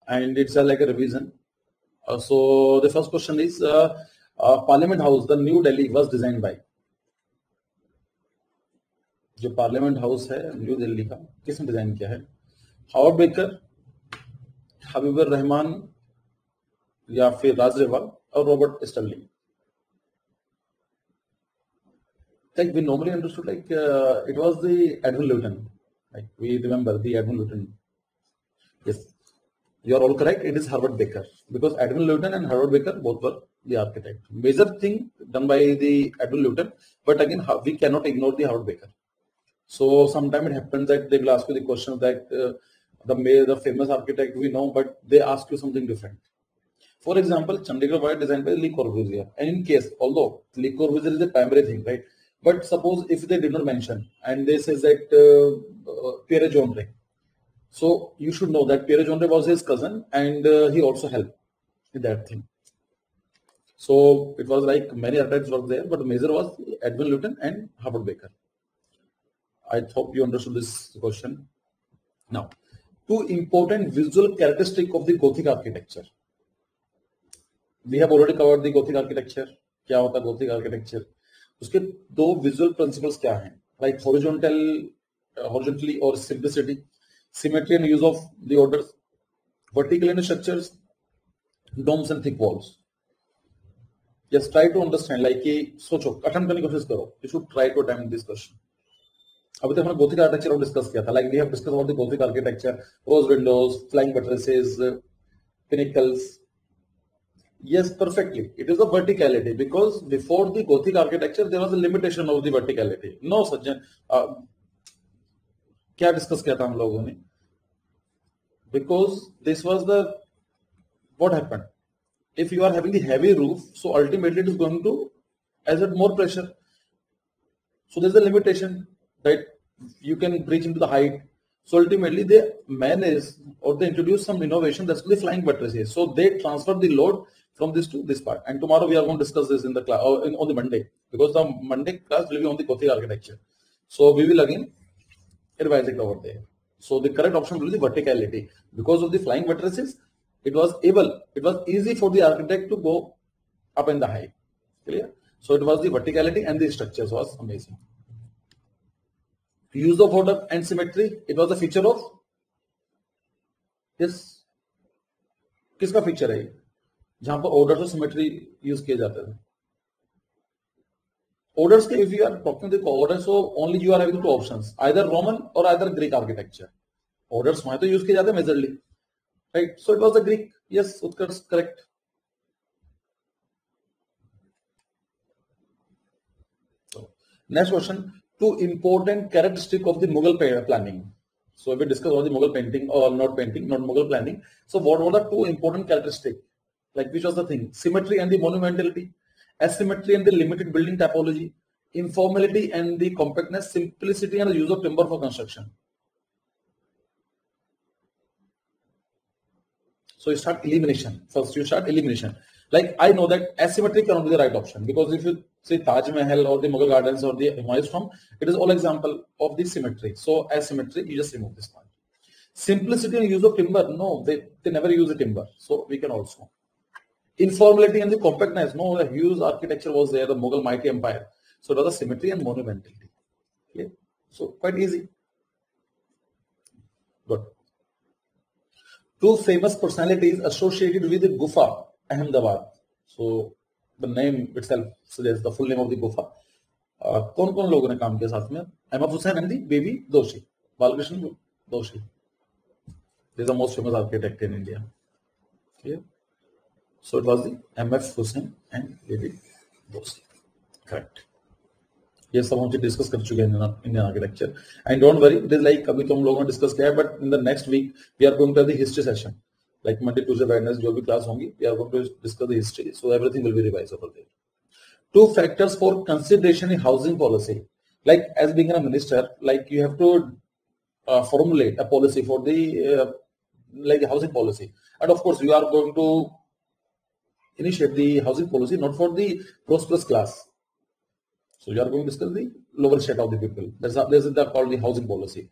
and it's like a revision. So the first question is Parliament House, the New Delhi, was designed by. जो parliament house है new Delhi का, किसने design किया है? Howard baker, Habibur Rahman, या फिर राज रेवाल और Robert Sterling? Like we normally understood, like it was the Edwin Lutyens. Like we remember the Edwin Lutyens. Yes, you are all correct. It is Howard Baker, because Edwin Lutyens and Howard Baker both were the architect. Major thing done by the Edwin Lutyens, but again we cannot ignore the Howard Baker. So sometimes it happens that they will ask you the question that the famous architect we know, but they ask you something different. For example, Chandigarh was designed by Le Corbusier, and in case, although Le Corbusier is the primary thing, right? But suppose if they did not mention and they says that Pierre Jeanneret, so you should know that Pierre Jeanneret was his cousin, and he also helped in that thing. So it was like many architects were there, but the major was Edwin Lutyens and Howard Baker. I hope you understood this question. Now, two important visual characteristics of the Gothic architecture. We have already covered the Gothic architecture. क्या होता है Gothic architecture? उसके दो visual principles क्या हैं? Like horizontally or simplicity, symmetry and use of the orders, vertical in structures, domes and thick walls. Just try to understand. Like कि सोचो, attempt करने की कोशिश करो. You should try to attempt this question. अभी तक हमने Gothic architecture और डिस्कस किया था. Like we have discussed about the Gothic architecture, rose windows, flying buttresses, pinnacles. Yes, perfectly. It is a verticality, because before the Gothic architecture there was a limitation of the verticality. No, Sajjan. क्या discuss किया था हम लोगों ने? Because this was the what happened. If you are having the heavy roof, so ultimately it is going to exert more pressure. So there is a limitation that you can reach into the height. So ultimately they manage or they introduce some innovation, that's the flying buttresses. So they transfer the load from this to this part. And tomorrow we are going to discuss this in the class on the Monday, because the Monday class will be on the Gothic architecture. So we will again revise it over there. So the correct option will be the verticality. Because of the flying buttresses, it was easy for the architect to go up in the height. Clear? So it was the verticality, and the structures was amazing. Use of order and symmetry, it was a feature of, yes, किसका feature है जहां पर order और symmetry use किए जाते हैं? Orders के, if you are talking the orders, so only you are having two options, either Roman or either Greek architecture. Orders वहां तो use किए जाते हैं majorly, right? So it was the Greek. Yes, Utkarsh, correct. So next question. Two important characteristics of the Mughal planning. So we discussed about the Mughal painting or not Mughal planning. So what were the two important characteristics? Like which was the thing? Symmetry and the monumentality, asymmetry and the limited building typology, informality and the compactness, simplicity and the use of timber for construction. So you start elimination. First you start elimination. Like I know that asymmetry cannot be the right option, because if you say Taj Mahal or the Mughal Gardens or the Humayun's tomb, it is all example of the symmetry. So asymmetry, you just remove this one. Simplicity and use of timber, no, they never use the timber. So we can also. Informality and the compactness, no, the huge architecture was there, the Mughal mighty empire. So it was the symmetry and monumentality. Okay? So quite easy. Good. Two famous personalities associated with the Gufa, Ahmedabad. So the name itself suggests the full name of the Gufa. कौन-कौन लोगों ने काम किया साथ में? Ahmad Hussain and the baby Doshi, Balkrishna Doshi. They are the most famous architect in India. Okay. So it was the M.F. Hussain and baby Doshi. Correct. ये सब हम डिस्कस कर चुके हैं Indian architecture. And don't worry, it is like अभी तो हम लोगों ने डिस्कस किया है, but in the next week we are going to the history session. Like Monday Tuesday Wednesday जो भी क्लास होंगी, we are going to discuss the history, so everything will be revised over there. Two factors for consideration in housing policy. Like as being a minister, like you have to formulate a policy for the like the housing policy, and of course you are going to initiate the housing policy not for the prosperous class. So you are going to discuss the lower set of the people. This is called the housing policy.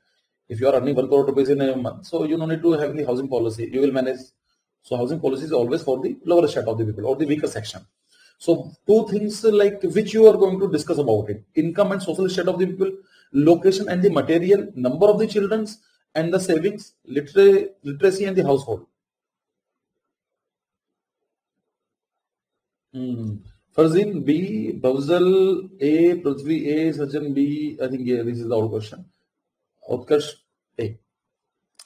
If you are earning 1 crore rupees in a month, so you don't need to have the housing policy. You will manage So housing policy is always for the lower strata of the people or the weaker section. So two things like which you are going to discuss about it: income and social status of the people, location and the material, number of the children, and the savings, literacy and the household. Farzin B, Bawzal A, Prithvi A, Sajjan B. I think yeah, this is the old question. Utkarsh A.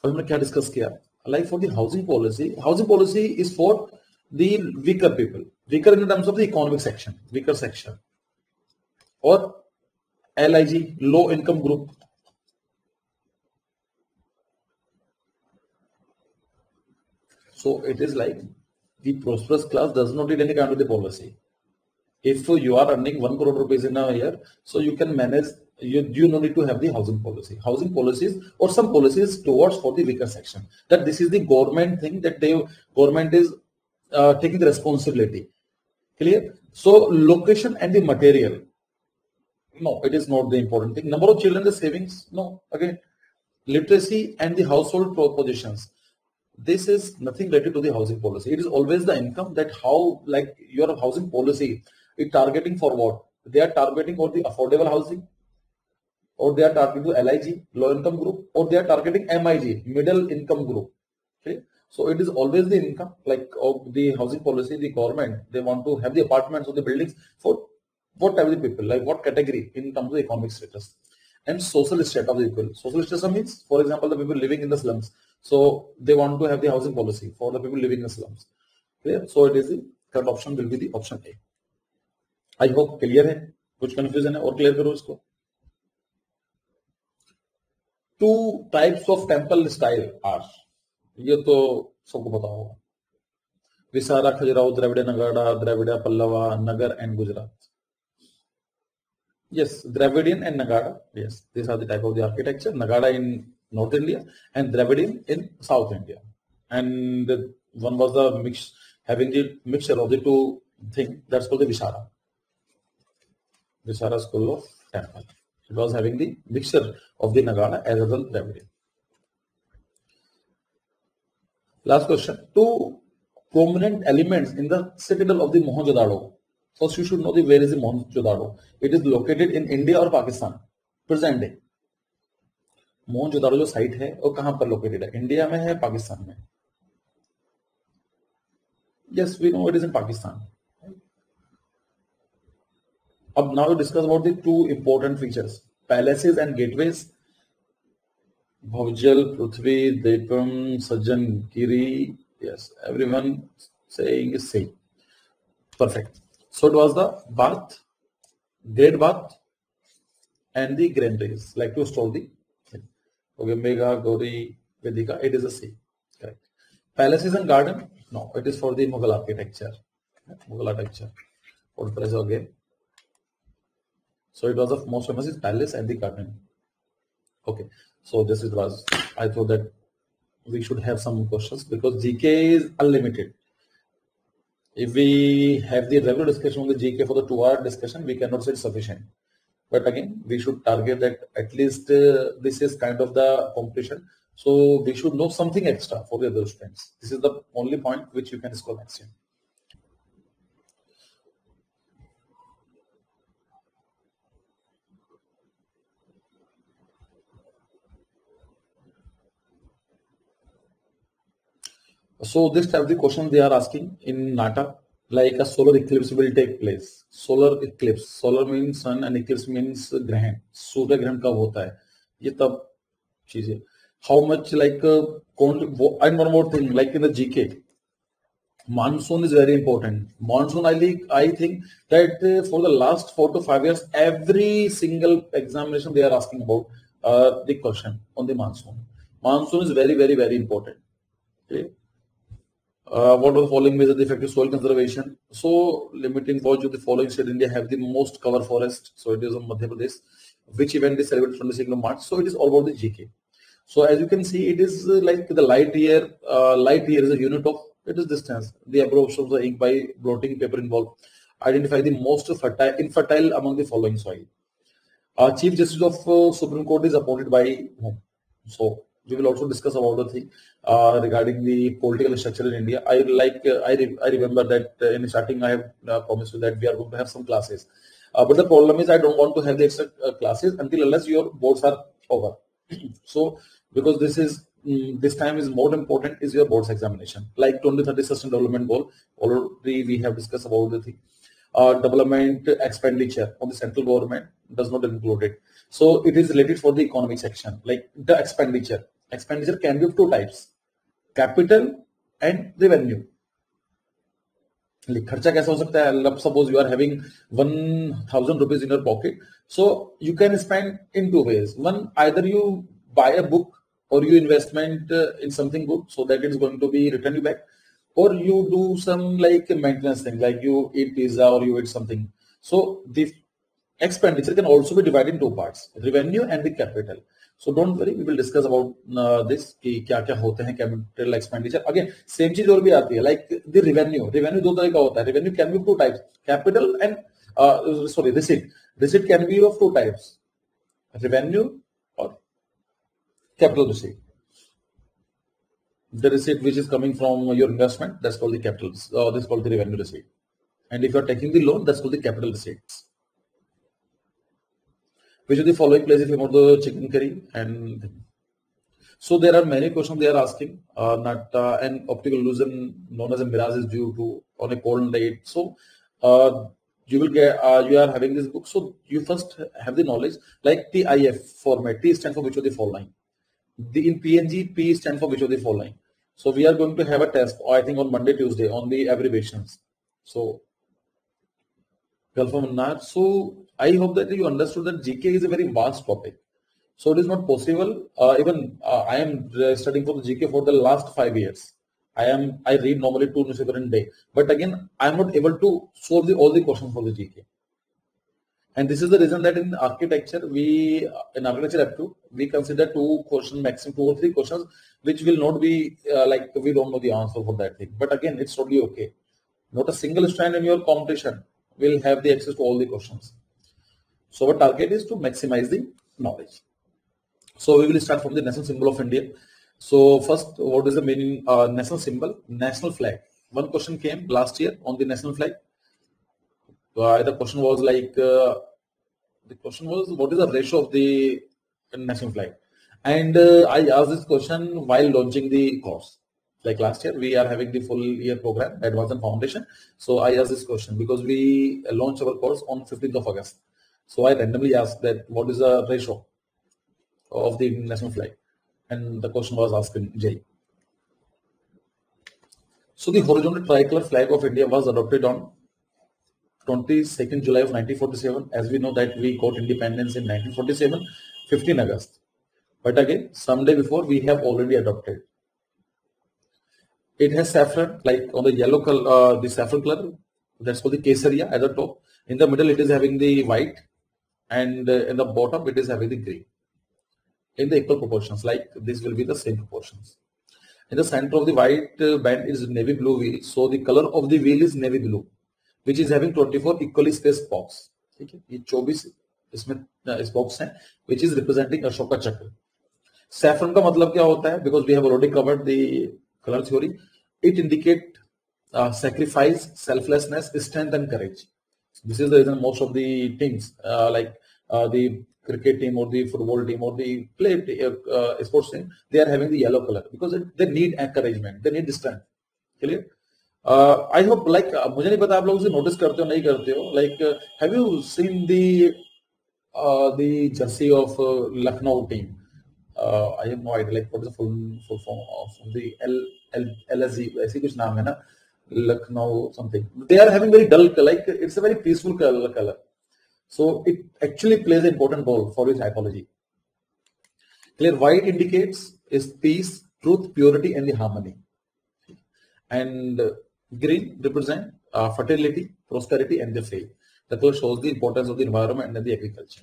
अब हमने क्या discuss किया? Like for the housing policy is for the weaker people, weaker in terms of the economic section, weaker section, or LIG, low income group. So it is like the prosperous class does not need any kind of the policy. If you are earning 1 crore rupees in a year, so you can manage. You no need to have the housing policy. Housing policies or some policies towards for the weaker section. That this is the government thing, that government is taking the responsibility. Clear? So location and the material. No, it is not the important thing. Number of children, the savings. No, again, literacy and the household positions. This is nothing related to the housing policy. It is always the income, that how like your housing policy is targeting for what? They are targeting for the affordable housing, or they are targeting to LIG, low income group, or they are targeting MIG, middle income group. Okay. So it is always the income, like of the housing policy, the government, they want to have the apartments or the buildings for what type of the people, like what category in terms of economic status. And social status of the people. Social status means, for example, the people living in the slums. So they want to have the housing policy for the people living in the slums. Clear? So it is the correct option will be the option A. I hope clear है, कुछ confusion है और clear करो इसको. Two types of temple style are, ये तो सबको पता होगा. विसारा, खजुराहो, द्रविड़ नगाड़ा, द्रविड़ पल्लवा, नगर and Gujarat. Yes, Dravidian and Nagada. Yes, these are the type of the architecture. Nagada in North India and Dravidian in South India. And one was the mix, having the mixture of the two things. That's called the Vishara. Vishara school of temple. It was having the mixture of the Nagada as well as Dravidian. Last question. Two prominent elements in the citadel of the Mohenjo-daro. First, you should know the where is the Mohenjo-daro. It is located in India or Pakistan. Present day. Mohenjodaro जो site है वो कहां पर located है? India में है, पाकिस्तान में? Yes, we know it is in Pakistan. अब now we discuss about the two important features: palaces and gateways. Bhavjal, Prithvi, Depam, Sajjan, Kiri. Yes, everyone saying is same. Perfect. So it was the bath, great bath, and the granaries, like to store the. Okay, Mega, Gauri, Vedika, it is the same. Correct. Palaces and garden? No, it is for the Mughal architecture. Mughal architecture. What price again? So it was the most famous is palace and the garden. Okay. So this is was, I thought that we should have some questions because GK is unlimited. If we have the regular discussion on the GK for the 2-hour discussion, we cannot say it's sufficient. But again, we should target that at least this is kind of the competition. So we should know something extra for the other students. This is the only point which you can score maximum. So this type of the question they are asking in NATA, like a solar eclipse will take place. Solar eclipse. Solar means sun and eclipse means ग्रहण. सूर्य ग्रहण कब होता है? ये तब चीज है. How much like and one more thing, like in the GK, monsoon is very important. Monsoon, I think that for the last 4 to 5 years, every single examination they are asking about the question on the monsoon. Monsoon is very, very, very important. Okay. What are the following measures of effective soil conservation? So limiting for the following state India have the most cover forest. So it is on Madhya Pradesh. Which event is celebrated 22nd of March? So it is all about the GK. So as you can see, it is like the light year. Light year is a unit of it is distance. The absorption of the ink by blotting paper involved. Identify the most infertile among the following soil. Chief Justice of Supreme Court is appointed by whom? So we will also discuss about the thing regarding the political structure in India. I remember that in starting I have promised you that we are going to have some classes, but the problem is I don't want to have the extra classes until unless your boards are over. So because this time is more important is your boards examination, like 2030 Sustainable Development Goal. Already we have discussed about the thing. Development expenditure on the central government does not include it. So it is related for the economic section, like the expenditure. Expenditure can be of two types, capital and revenue. खर्चा कैसा हो सकता है? Suppose you are having 1,000 rupees in your pocket, so you can spend in two ways. One, either you buy a book or you investment in something good, so that it is going to be returned you back, or you do some like maintenance thing, like you eat pizza or you eat something. So the expenditure can also be divided in two parts, revenue and the capital. So don't worry, we will discuss about this कि क्या क्या होते हैं capital expenditure. Again same चीज और भी आती है, like the revenue दो तरह का होता है. Revenue can be of two types, capital and receipt can be of two types, revenue or capital receipt. The receipt which is coming from your investment, that's called the capital, this is called the revenue receipt. And if you are taking the loan, that's called the capital receipts. Which of the following places you want the chicken curry? And so there are many questions they are asking. Not an optical illusion known as a mirage is due to on a cold night. So you will get you are having this book. So you first have the knowledge, like TIF format. T stands for which of the following. In PNG, P stands for which of the following. So we are going to have a test, I think on Monday, Tuesday, on the abbreviations. So So I hope that you understood that GK is a very vast topic. So it is not possible. Even I am studying for the GK for the last 5 years. I read normally 2 newspapers in a day. But again, I am not able to solve all the questions for the GK. And this is the reason that in architecture, in architecture aptitude, we consider 2 questions, maximum 2 or 3 questions, which will not be like we don't know the answer for that thing. But again, it's totally okay. Not a single student in your competition will have the access to all the questions. So our target is to maximize the knowledge. So we will start from the national symbol of India. So first, what is the meaning national symbol? National flag. One question came last year on the national flag. The question was like, what is the ratio of the national flag? And I asked this question while launching the course. Like last year, we are having the full year program, Advanced and Foundation. So I asked this question because we launched our course on 15th of August. So I randomly asked that what is the ratio of the national flag? And the question was asked in JEE. So the horizontal tricolor flag of India was adopted on 22nd July of 1947. As we know that we got independence in 1947, 15 August. But again, someday before we have already adopted. It has saffron, like on the yellow color, the saffron color, that's called the Kesaria at the top. In the middle, it is having the white, and in the bottom, it is having the green. In the equal proportions, like this will be the same proportions. In the center of the white band is navy blue wheel. So the color of the wheel is navy blue, which is having 24 equally spaced box. Okay, ये 24 इसमें इस box है, which is representing Ashoka Chakra. Saffron का मतलब क्या होता है? Because we have already covered the color theory. It indicates sacrifice, selflessness, strength, and courage. This is the reason most of the teams, like the cricket team or the football team or the sports team, they are having the yellow color because they need encouragement, they need strength. Clear? I hope, like, मुझे नहीं पता आप लोग उसे notice करते हो नहीं करते हो. Like, have you seen the jersey of Lucknow team? I have no idea. Like, what is the full form of the LSG? ऐसी कुछ नाम है ना, Lucknow something. They are having very dull color. Like, it's a very peaceful color. So it actually plays an important role for your psychology. Clear? White indicates is peace, truth, purity, and the harmony. And green represent fertility, prosperity, and the faith. The color shows the importance of the environment and the agriculture.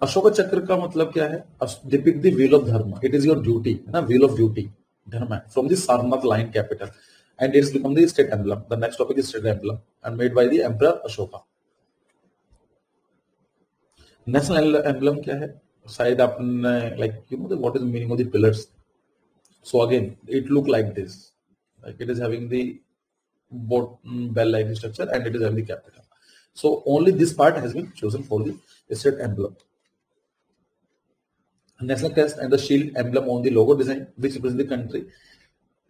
Ashoka Chakra का मतलब क्या है? Depict the wheel of dharma. It is your duty, ना? Wheel of duty, dharma, from the Sarnath line capital, and it has become the state emblem. The next topic is state emblem, and made by the Emperor Ashoka. National emblem क्या है? शायद आपने like you know what is the meaning of the pillars. So again, it look like this. Like it is having the bell-like structure and it is having the capital. So only this part has been chosen for the state emblem. National crest and the shield emblem on the logo design, which represents the country.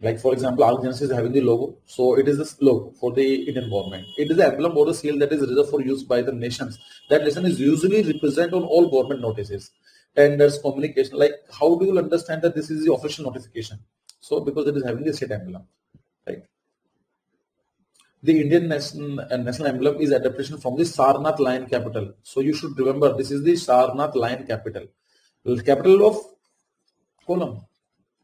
Like for example, ARC Genesis is having the logo, so it is this logo for the Indian government. It is the emblem or the seal that is reserved for use by the nations. That nation is usually represented on all government notices, tenders, communication. Like how do you understand that this is the official notification? So because it is having the state emblem, right? The Indian national emblem is adaptation from the Sarnath lion capital. So you should remember this is the Sarnath lion capital. The capital of kolam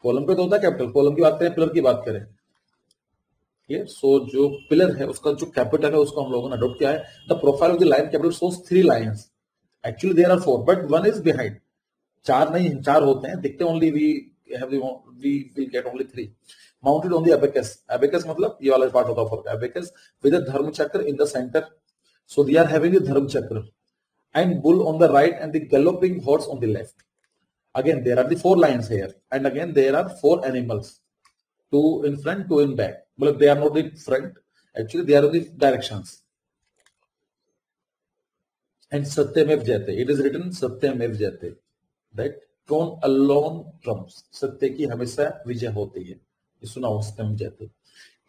kolam पे तो होता है capital kolam की बात करें pillar की बात करें क्लियर सो जो पिलर है उसका जो कैपिटल है उसको हम लोगों ने अडॉप्ट किया है the profile of the lion capital shows 3 lines actually there are 4 but one is behind चार नहीं चार होते हैं दिखते only we will get only 3 mounted on the abacus abacus मतलब ये वाला पार्ट होता है for abacus with the Dharma Chakra in the centre so they are having the Dharma Chakra and bull on the right and the galloping horse on the left. Again, there are the 4 lines here, and again there are 4 animals, 2 in front, 2 in back. But they are not in front. Actually, they are in the directions. And Satyamev Jayate. It is written Satyamev Jayate. That tone alone trumps. Satya की हमेशा विजय होती है. ये सुना हो Satyamev Jayate.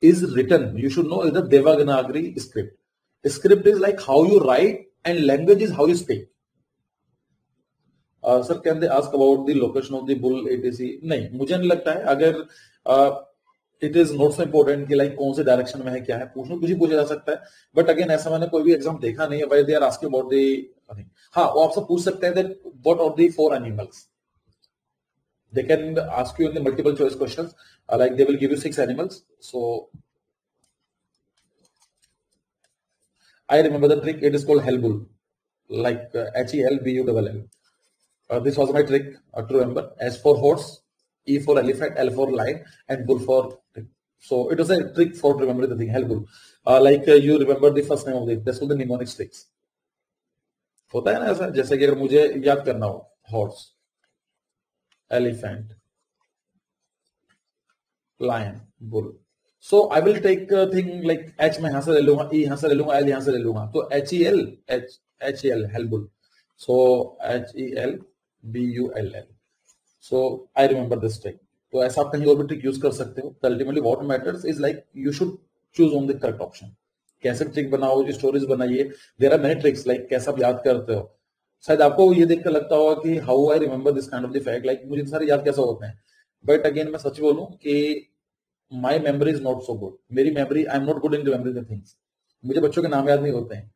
Is written. You should know is the Devanagari script. Script is like how you write, and language is how you speak. Sir can they ask about the location of the bull etc नहीं मुझे नहीं लगता है अगर it is not so important कि like कौन से direction में है क्या है पूछना कुछ ही पूछा जा सकता है बट अगेन ऐसा मैंने कोई भी एग्जाम देखा नहीं है why they are asking about the हाँ वो आपसे पूछ सकते हैं that what are the 4 animals they can ask you in the multiple choice questions like they will give you 6 animals so I remember the trick it is called HELBULL like HELBULL. This was my trick to remember. S for horse, E for elephant, L for lion, and bull for. So it was a trick for remembering the thing. Hell bull. You remember the first name of the. That's called the mnemonic tricks. होता है ना ऐसा जैसे कि अगर मुझे याद करना हो horse, elephant, lion, bull. So I will take a thing like H मैं यहाँ से ले लूँगा, E यहाँ से ले लूँगा, L यहाँ से ले लूँगा. तो HEL hell bull. So HELBULL. So I remember this trick. तो ऐसा आप कहीं और भी ट्रिक यूज कर सकते हो. Ultimately what matters is like you should choose on the correct option. कैसे ट्रिक बनाओ, स्टोरीज बनाइए. There are many tricks like कैसे आप याद करते हो. शायद आपको ये देखकर लगता होगा कि how I remember this kind of the fact like मुझे सारे याद कैसे होते हैं. But again मैं सच बोलूं कि my memory is not so good. मेरी memory I am not good in remembering the things. मुझे बच्चों के नाम याद नहीं होते हैं.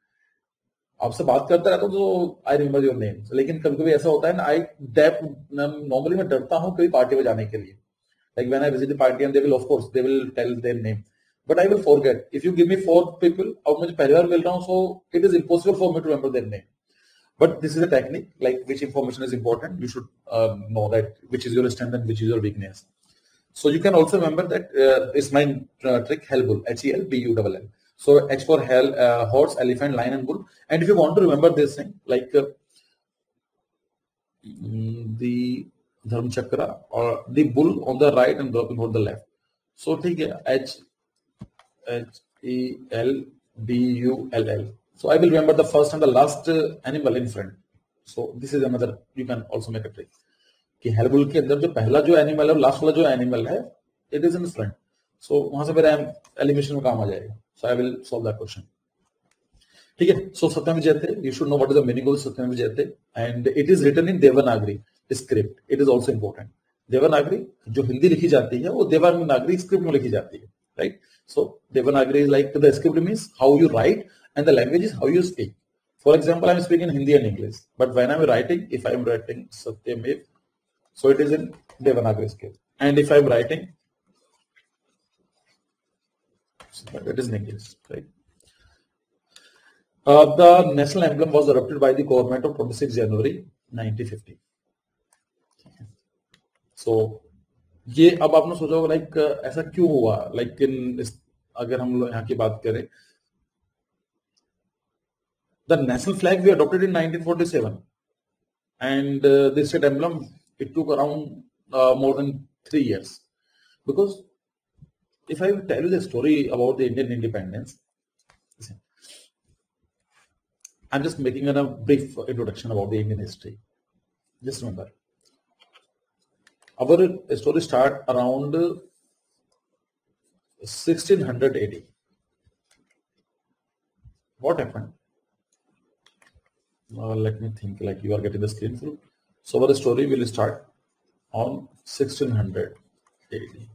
आपसे बात करता रहता हूँ तो आई रिमेंबर योर नेम लेकिन कभी कभी ऐसा होता है ना आई डेप नॉर्मली मैं डरता हूँ कभी पार्टी में जाने के लिए like when I visit the party and they will of course they will tell their name but I will forget if you give me 4 people और मुझे पहली बार मिल रहा हूँ so it is impossible for me to remember their name but this is a technique like which information is important you should know that which is your strength and which is your weakness so you can also remember that is my trick HELBULL HELBULL. So H for hell, horse, elephant, lion, and bull. And if you want to remember this thing, like the dharma chakra or the bull on the right and dropping on the left. So ठीक है HELBULL. So I will remember the first and the last animal in front. So this is another. You can also make a trick. कि हेलबुल के अंदर जो पहला जो animal है last वाला जो एनिमल है it is in front so वहां से फिर एलिमिनेशन में काम आ जाएगा so I will solve that question ठीक है so Satyameva Jayate you should know what is the meaning of Satyameva Jayate and it is written in Devanagari script it is also important Devanagari जो हिंदी लिखी जाती है वो देवनागरी स्क्रिप्ट में लिखी जाती है right so Devanagari is like the script means how you right and the language is how you speak for example I am speaking in Hindi and English but when I am writing if I am writing सत्यमेव so it is in Devanagari scale and if I am writing but it is in English right the national emblem was adopted by the government of 26 January 1950 so ये अब आपने सोचा होगा like ऐसा क्यों हुआ like अगर हम लोग यहाँ की बात करें the national flag we adopted in 1947 and the state emblem, it took around more than 3 years. Because if I tell you the story about the Indian independence, listen, I'm just making a brief introduction about the Indian history. Just remember, our story start around 1600 AD. What happened? Let me think, like you are getting the screen through. So our story will start on 1600 AD.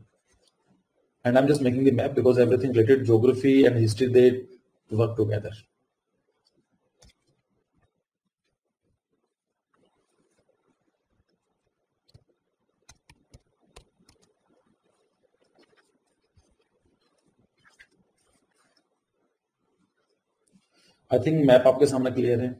And I'm just making the map because everything related geography and history, they work together. I think map आपके सामने clear है.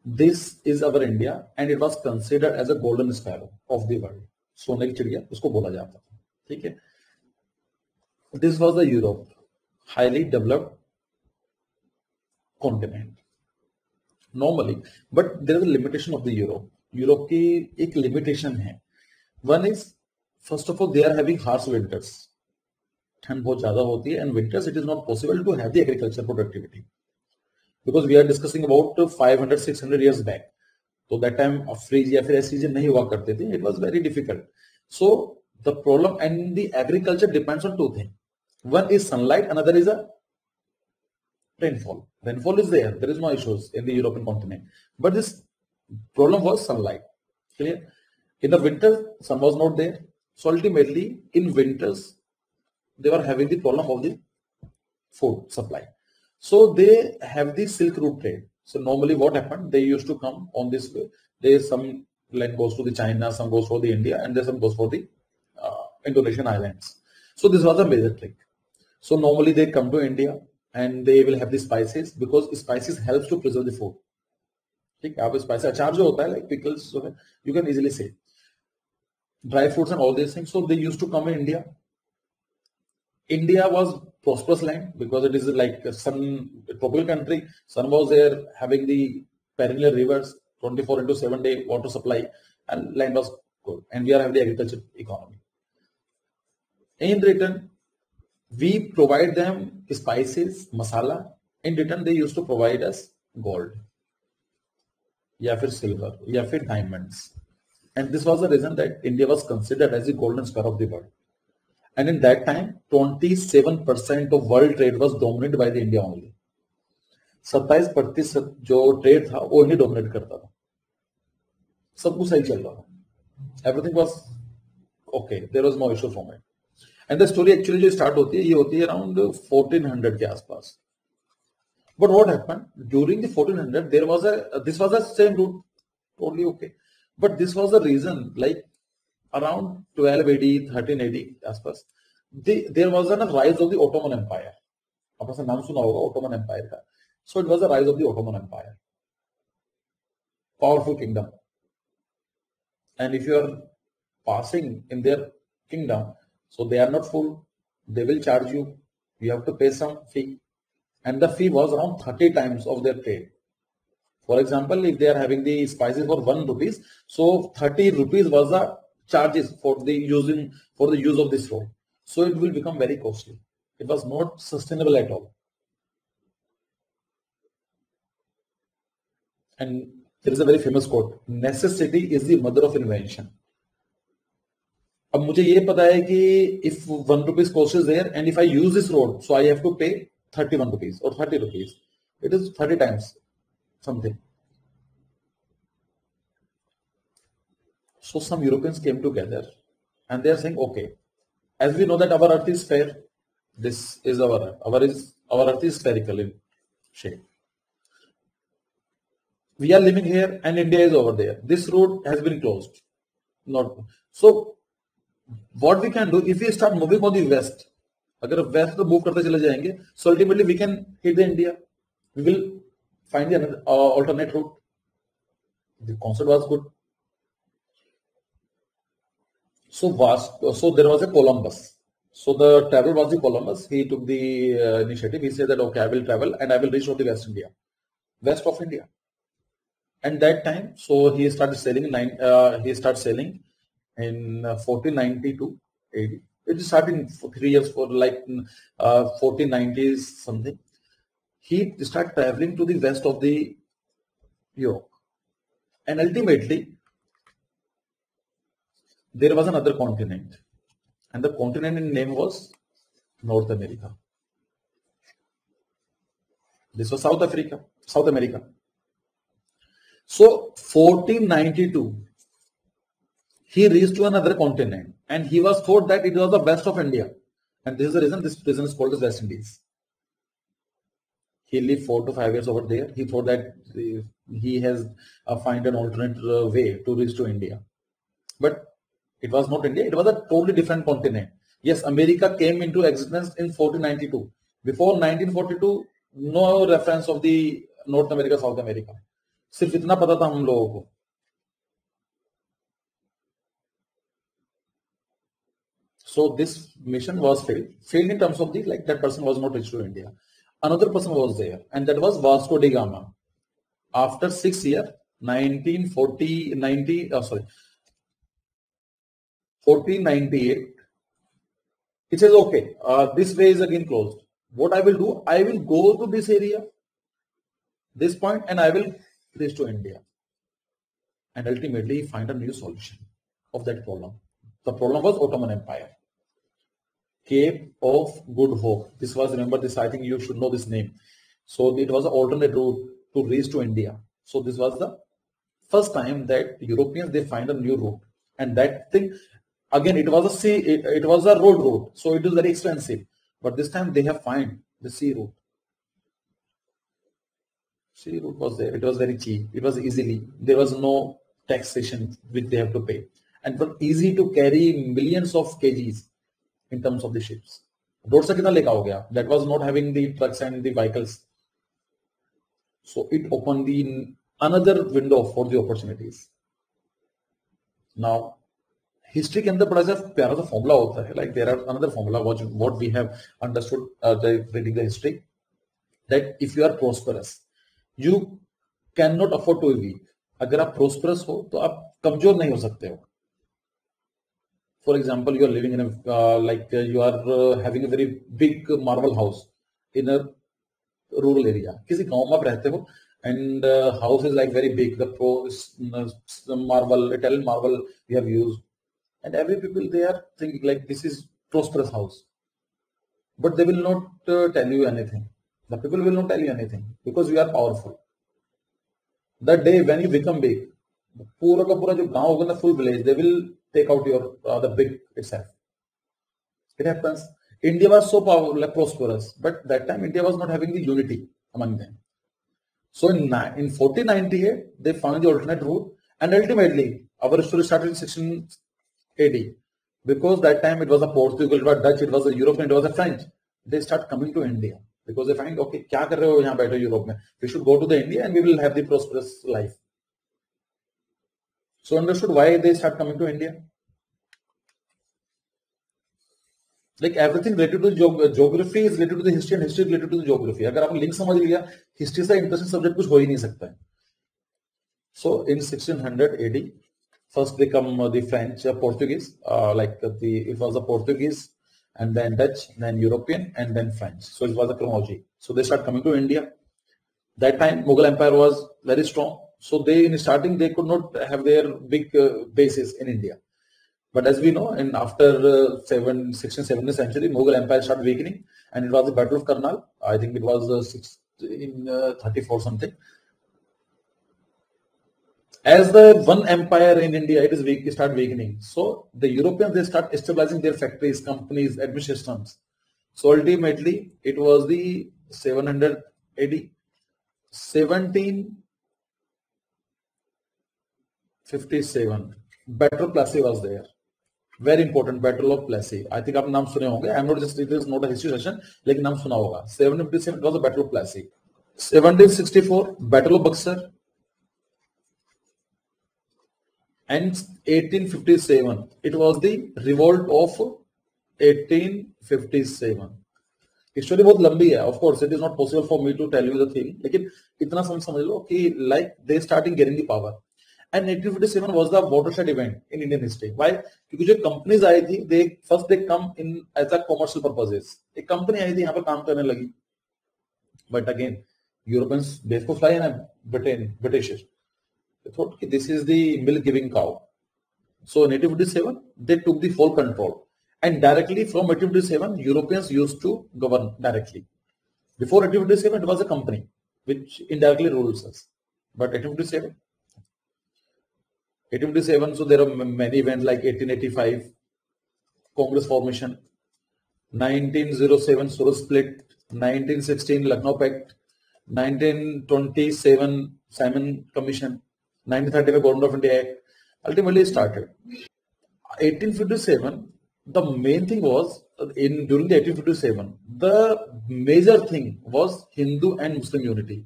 This is our India and it was considered as a golden sparrow of the world. सोने की चिड़िया उसको बोला जाता था. ठीक है. This was the Europe, highly developed continent. Normally, but there is a limitation of the Europe. Europe की एक limitation है. One is, first of all, they are having harsh winters. ठंड बहुत ज्यादा होती है, and winters it is not possible to have the agriculture productivity because we are discussing about 500-600 years back. So that time freeze या फिर ऐसी चीजें नहीं हुआ करते थे. It was very difficult. So the problem and the agriculture depends on two things. One is sunlight, another is a rainfall. Rainfall is there. There is no issues in the European continent. But this problem was sunlight. Clear? In the winter, sun was not there. So ultimately, in winters, they were having the problem of the food supply. So they have the Silk Route trade. So normally what happened, they used to come on this way. There's some land goes to the China, some goes for the India, and then some goes for the Indonesian islands. So this was a major trick. So normally they come to India and they will have the spices because spices helps to preserve the food. ठीक है, आप spice अचार जो होता है, like pickles जो है, you can easily say dry fruits and all these things. So they used to come in India. India was prosperous land because it is like a tropical country. Sun was there, having the perennial rivers, 24/7 day water supply, and land was good. And we are having the agriculture economy. In return, we provide them spices, masala. In return, they used to provide us gold, या फिर silver, या फिर diamonds. And this was the reason that India was considered as the golden sparrow of the world. And in that time, 27% of world trade was dominated by the India only. 27% जो trade था वो ही dominate करता था. सब कुछ सही चल रहा था. Everything was okay. There was no issue from it. And the story actually जो start होती है ये होती है around 1400 के आसपास. But what happened during the 1400? This was the same route, totally okay. But this was the reason, like around 12 AD, 13 AD आसपास, there was a rise of the Ottoman Empire. आपने नाम सुना होगा Ottoman Empire का. So it was the rise of the Ottoman Empire, powerful kingdom. And if you are passing in their kingdom, so they are not full, they will charge you. You have to pay some fee, and the fee was around 30 times of their trade. For example, if they are having the spices for 1 rupees, so 30 rupees was the charges for the use of this road. So it will become very costly. It was not sustainable at all. And there is a very famous quote: "Necessity is the mother of invention." अब मुझे ये पता है कि if 1 rupees cost is there and if I use this road, so I have to pay 31 rupees or 30 rupees. It is 30 times something. So some Europeans came together and they are saying, okay, as we know that our earth is fair, this is our earth. Our earth is spherical in shape. We are living here and India is over there. This road has been closed. So what we can do if we start moving on the west, अगर west तो move करते चले जाएंगे, so ultimately we can hit the India. We will find the alternate route. The concept was good. So there was a Columbus. So the travel was the Columbus. He took the initiative. He said that okay, I will travel and I will reach to the West of India. And that time, so he started selling in 1492 AD. It started for 3 years for like 1490s something. He started traveling to the west of the Europe, and ultimately there was another continent, and the continent in name was North America. This was South America. So 1492, he reached to another continent, and he was thought that it was the west of India, and this is the reason this region is called as West Indies. He lived 4 to 5 years over there. He thought that he has find an alternate way to reach to India, but it was not India. It was a totally different continent. Yes, America came into existence in 1492. Before 1942, no reference of the North America, South America. सिर्फ इतना पता था हम लोगों को. So this mission was failed in terms of the like that person was not reached to India. Another person was there, and that was Vasco da Gama. After 6 years, 1498, he says, okay, this way is again closed. What I will do, I will go to this area, this point, and I will reach to India. And ultimately, find a new solution of that problem. The problem was Ottoman Empire. Cape of Good Hope. This was, remember this, I think you should know this name. So it was an alternate route to reach to India. So this was the first time that Europeans, they find a new route. And that thing, again, it was a sea, it was a road route. So it is very expensive. But this time they have found the sea route. Sea route was there. It was very cheap. It was easily. There was no taxation which they have to pay. And it was easy to carry millions of kgs in terms of the ships. Road se kitna leka ho gaya? That was not having the trucks and the vehicles. So it opened the another window for the opportunities. Now, history के अंदर बड़ा सा प्यारा सा formula होता है. Like there are another formula what we have understood reading the history, that if you are prosperous, you cannot afford to be weak. अगर आप prosperous हो तो आप कमजोर नहीं हो सकते हो. For example, you are living in a you are having a very big marble house in a rural area. किसी गांव में आप रहते हो, and house is like very big. The marble, Italian marble we have used, and every people they are thinking like this is prosperous house, but they will not tell you anything. The people will not tell you anything because you are powerful. The day when you become big, पूरा का पूरा जो गांव होगा ना, full village, they will take out your the big itself. It happens. India was so powerful, like prosperous, but that time India was not having the unity among them. So in 1498, they found the alternate route, and ultimately our story started in 16 AD, because that time it was a Portugal, it was Dutch, it was a European, it was a French. They start coming to India because they find, okay, क्या कर रहे हो यहाँ बैठे Europe में? We should go to the India and we will have the prosperous life. So understood why they start coming to India? Like everything related to geography is related to the history, and history is related to the geography. अगर आपने link समझ लिया, history से interesting subject कुछ हो ही नहीं सकता है. So in 1600 AD, first they come the French, Portuguese, it was the Portuguese, and then Dutch, then European, and then French. So it was a chronology. So they start coming to India. That time Mughal Empire was very strong. So they in starting they could not have their big bases in India. But as we know, in after 16th, 17th century, Mughal Empire started weakening, and it was the Battle of Karnal. I think it was in 34 something. As the one empire in India, it is weak, it start weakening. So the Europeans, they start stabilizing their factories, companies, administrations. So ultimately, it was the 700 AD, 1757. Battle of Plassey was there. Very important, Battle of Plassey. I think आप नाम सुने होंगे. I am not just, it is not a history session, लेकिन नाम सुना होगा. 1757 was the Battle of Plassey. 1764 Battle of Buxar. And 1857, it was the revolt of 1857. History बहुत लंबी है, of course it is not possible for me to tell you the thing, लेकिन इतना समझ लो कि like they starting getting the power and 1857 was the watershed event in Indian history. Why? क्योंकि जो कंपनीज आई थी they first they come in as a commercial purposes. एक कंपनी आई थी यहाँ पर काम करने लगी, बट अगेन यूरोपियंस बेवकूफ लाए ना, British thought this is the milk giving cow. So in 1857 they took the full control, and directly from 1857 Europeans used to govern directly. Before 1857 it was a company which indirectly rules us, but 1857 so there are many events like 1885 Congress formation, 1907 Surat split, 1916 Lucknow Pact, 1927 Simon Commission, 1935 Government of India Act ultimately started. 1857, the main thing was during the 1857, the major thing was Hindu and Muslim unity.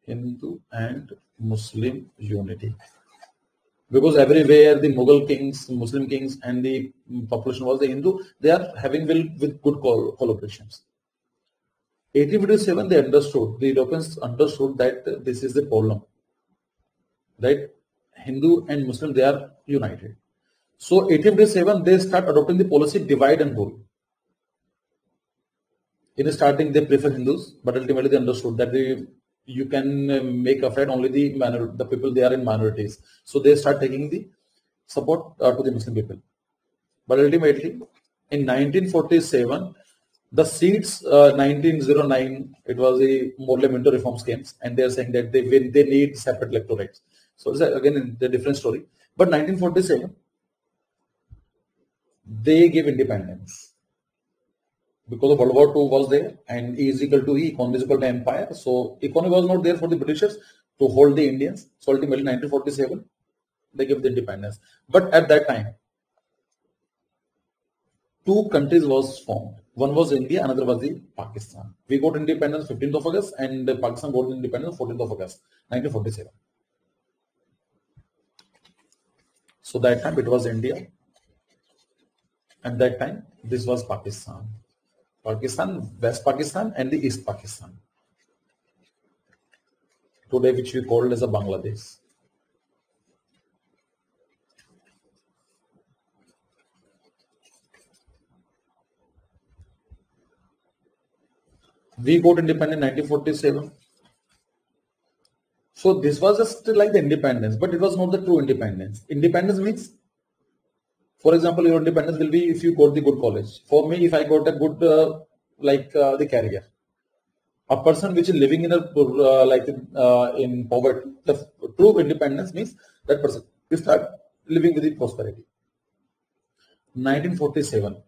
Hindu and Muslim unity. Because everywhere the Mughal kings, Muslim kings, and the population was the Hindu, they are having with good collaborations. 1857, the Europeans understood that this is the problem, that Hindu and Muslim, they are united. So 1857, they start adopting the policy divide and rule. In starting, they prefer Hindus, but ultimately they understood that you can make afraid only the people they are in minorities. So they start taking the support to the Muslim people. But ultimately, in 1947, the seats 1909, it was the Morley Minto reform schemes, and they are saying that they need separate electorates. So it's again the different story. But 1947, they gave independence because of World War II was there, and E is equal to E, economy is equal to empire. So economy was not there for the Britishers to hold the Indians. So ultimately 1947, they gave the independence. But at that time, two countries was formed. One was India, another was the Pakistan. We got independence 15th of August, and Pakistan got independence 14th of August 1947. So that time it was India, and that time this was Pakistan. West Pakistan and the East Pakistan. Today which we call as a Bangladesh. We got independent in 1947. So this was just like the independence, but it was not the true independence. Independence means, for example, your independence will be if you got the good college. For me, if I got a good the career. A person which is living in a in poverty, the true independence means that person will start living with the prosperity. 1947.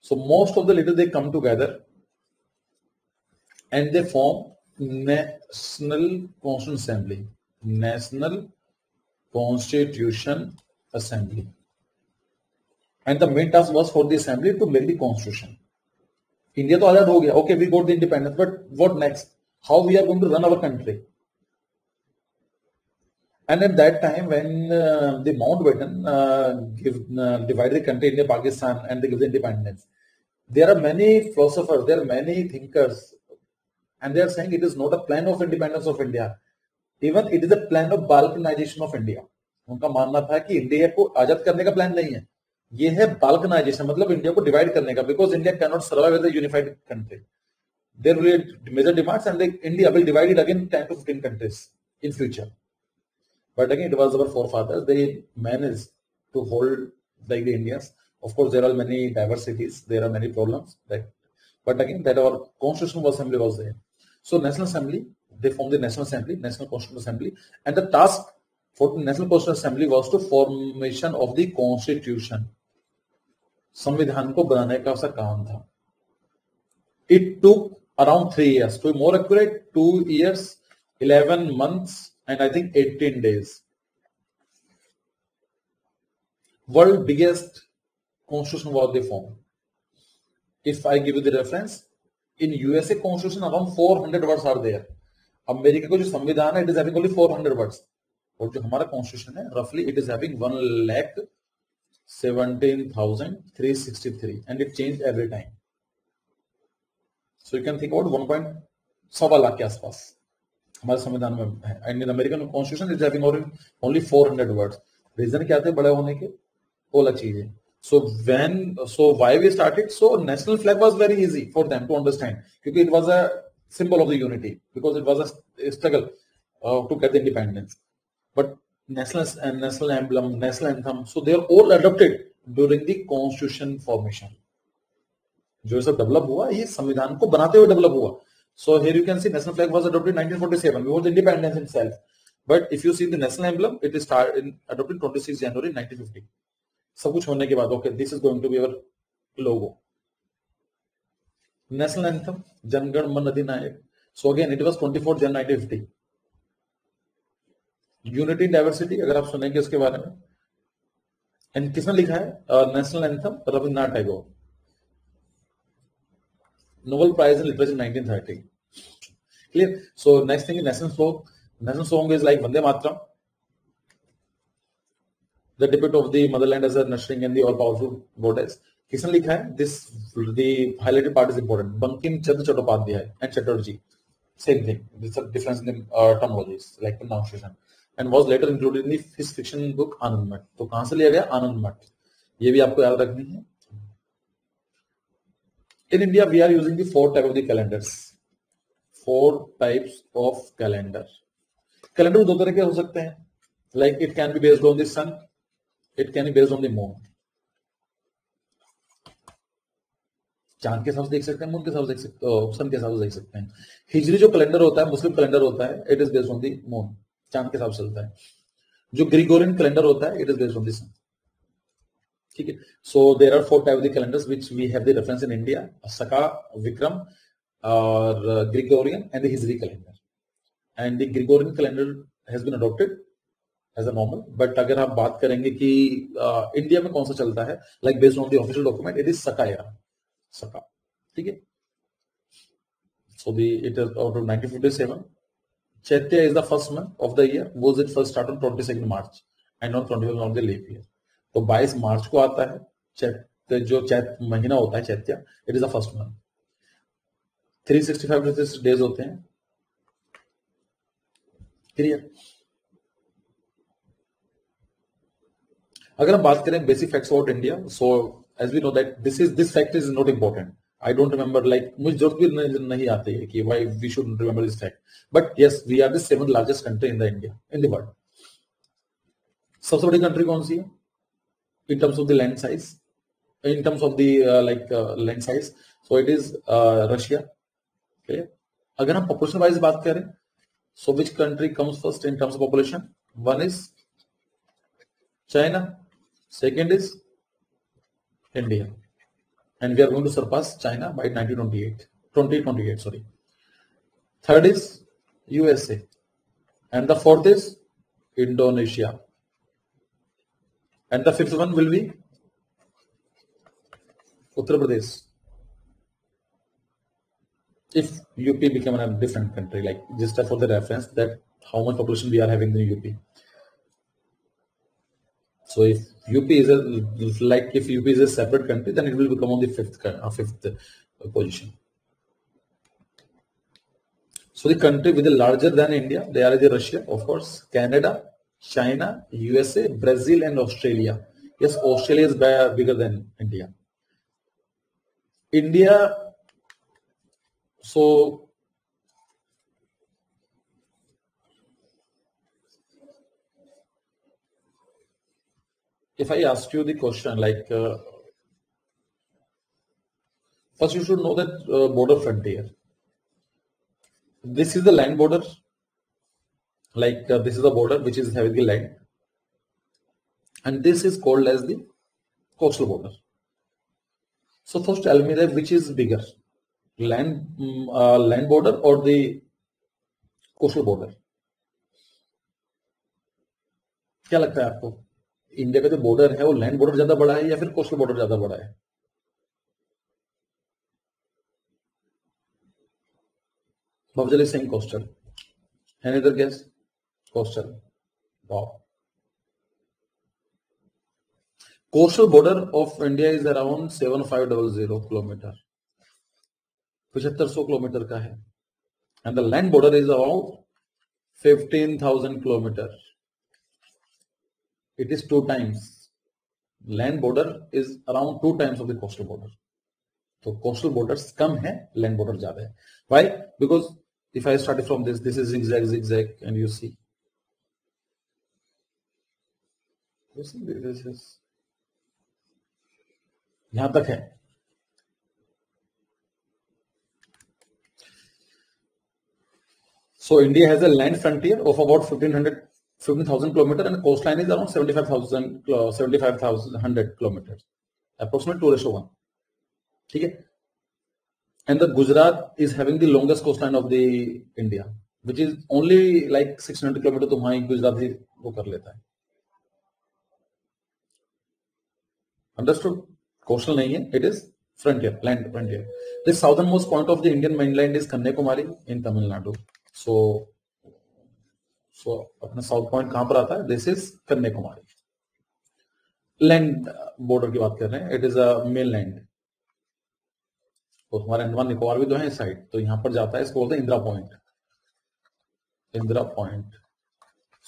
So most of the leaders, they come together and they form National Constitution Assembly. National Constitution Assembly. And the main task was for the assembly to make the constitution. India to azad ho gaya. Okay, we got the independence, but what next? How we are going to run our country? And at that time, when the Mountbatten divided the country into Pakistan and they give the independence, there are many philosophers, there are many thinkers, and they are saying it is not a plan of independence of India. Even it is a plan of balkanization of India. उनका मानना था कि India को आजाद करने का plan नहीं है, ये है बाल्कनाइजेशन, मतलब इंडिया को डिवाइड करने का, because India can not survive as a unified country. There will be major demands and India will divide it again 10 to 15 countries in future. But again, it was our forefathers, they managed to hold like the Indians. Of course, there are many diversities, there are many problems, but again, that our constitutional assembly was there. So National Assembly, they formed the National Assembly, National Constitutional Assembly, and the task for the National Constitutional Assembly was to formation of the Constitution. संविधान को बनाने का उसका काम था. It took around 3 years, to be more accurate, 2 years, 11 months, and I think 18 days. World biggest constitution was they formed. If I give you the reference, in USA constitution around 400 words are there. America का जो संविधान है, it is having only 400 words. और जो हमारा constitution है, roughly it is having 1,17,363, and it changed every time. So you can think about 1.1 lakh के आसपास हमारे संविधान में है. And in American constitution is having only 400 words. Reason क्या थे बड़े होने के, वो अलग चीज है. So why we started? So national flag was very easy for them to understand, because it was a symbol of the unity, because it was a struggle to get the independence. But national emblem, national anthem, so they are all adopted during the constitution formation. जो सब develop हुआ ये संविधान को बनाते हुए develop हुआ. So here you can see national flag was adopted in 1947 before the independence itself. But if you see the national emblem, it is adopted 26 January 1950. सब कुछ होने के बाद okay this is going to be our logo. National anthem Jana Gana Mana Adhinayaka. So again it was 24 January 1950. Unity in diversity अगर आप सुनेंगे उसके बारे में. एंड किसने लिखा है national anthem? Rabindranath Tagore. Nobel prize in literature 1930. Clear. So next thing national song is like Vande Mataram, the debut of the motherland as a nurturing and the all powerful goddess. किसने लिखा है? This the highlighted part is important. Bankim Chandra Chattopadhyay and Chatterjee. Same thing. There's a difference in the terminologies like pronunciation. And was later included in the his fiction book आनंद मठ. तो कहां से लिया गया? आनंद मठ. ये भी आपको याद रखनी है. In India we are using the 4 types of the calendars. 4 types of calendar. Calendar दो तरह के हो सकते हैं. Like it can be based on the sun. It can be based on the moon. चांद के हिसाब से देख सकते हैं, मून के हिसाब से देख सकते हैं, सन के हिसाब से देख सकते हैं. हिजरी जो कैलेंडर होता है, मुस्लिम कैलेंडर होता है, it is based on the moon, चांद के हिसाब से चलता है. जो ग्रिगोरियन कैलेंडर होता है, it is based on the sun. ठीक है. So there are 4 type of the calendars which we have the reference in India. Saka, Vikram और Gregorian and the Hijri calendar. And the Gregorian calendar has been adopted as a normal. But अगर आप बात करेंगे कि India में कौन सा चलता है, like based on the official document, it is Saka era. Saka. ठीक है. So it is out of 1957. Chaitra is the first month of the year. Was it first start on 22 March and on 25 on the leap year. तो 22 मार्च को आता है चैत्य. जो चैत महीना होता है Chaitra, it is the first month. 365 days होते हैं. क्लियर. अगर हम बात करें basic facts about India, so as we know that this fact is not important. I don't remember, like मुझे जरूरत भी नहीं आती है कि why we should remember this fact. But yes, we are the 7th largest country in the India in the world. सबसे बड़ी country कौन सी है in terms of the land size? In terms of the land size, so it is Russia. Okay. अगर हम population wise बात करें, so which country comes first in terms of population? One is China. Second is India, and we are going to surpass China by 2028. Sorry. Third is USA, and the fourth is Indonesia, and the fifth one will be Uttar Pradesh. If UP become a different country, like just for the reference that how much population we are having in UP. So if UP is a separate country, then it will become on the fifth position. So the country with the larger than India, they are the Russia, of course, Canada, China, USA, Brazil, and Australia. Yes, Australia is bigger than India. India. So if I ask you the question, like first you should know that border frontier. This is the land border. Like this is the border which is having the land, and this is called as the coastal border. So first tell me that which is bigger, land border or the coastal border? क्या लगता है आपको? India का जो border है वो land border ज्यादा बड़ा है या फिर कोस्टल बॉर्डर ज्यादा बड़ा है? Bhavjali saying coastal. Any other guess? Coastal. Wow. Coastal border of India is around 7500 kilometer. 7500 kilometre का है, and the land border is about 15,000 kilometre. It is 2 times. Land border is around 2 times of the coastal border. तो coastal borders कम है, land border ज्यादा है. Why? Because if I start from this is zigzag and you see this is यहां तक है. So India has a land frontier of about 15,000 kilometers, and the coastline is around 75,100 kilometers, approximately 2:1. ठीक है. And the Gujarat is having the longest coastline of the India, which is only like 600 kilometers. तो वहाँ गुजरात ही वो कर लेता है. Understood? Coastal नहीं है, it is frontier, land frontier. The southernmost point of the Indian mainland is Kanyakumari in Tamil Nadu. So अपना south point कहां पर आता है? This is Kanyakumari. Land border की बात कर रहे हैं. It is a main land. और हमारे अंडमान निकोबार भी तो है इस साइड, तो यहां पर जाता है. इसको बोलते हैं Indira point. Indira point.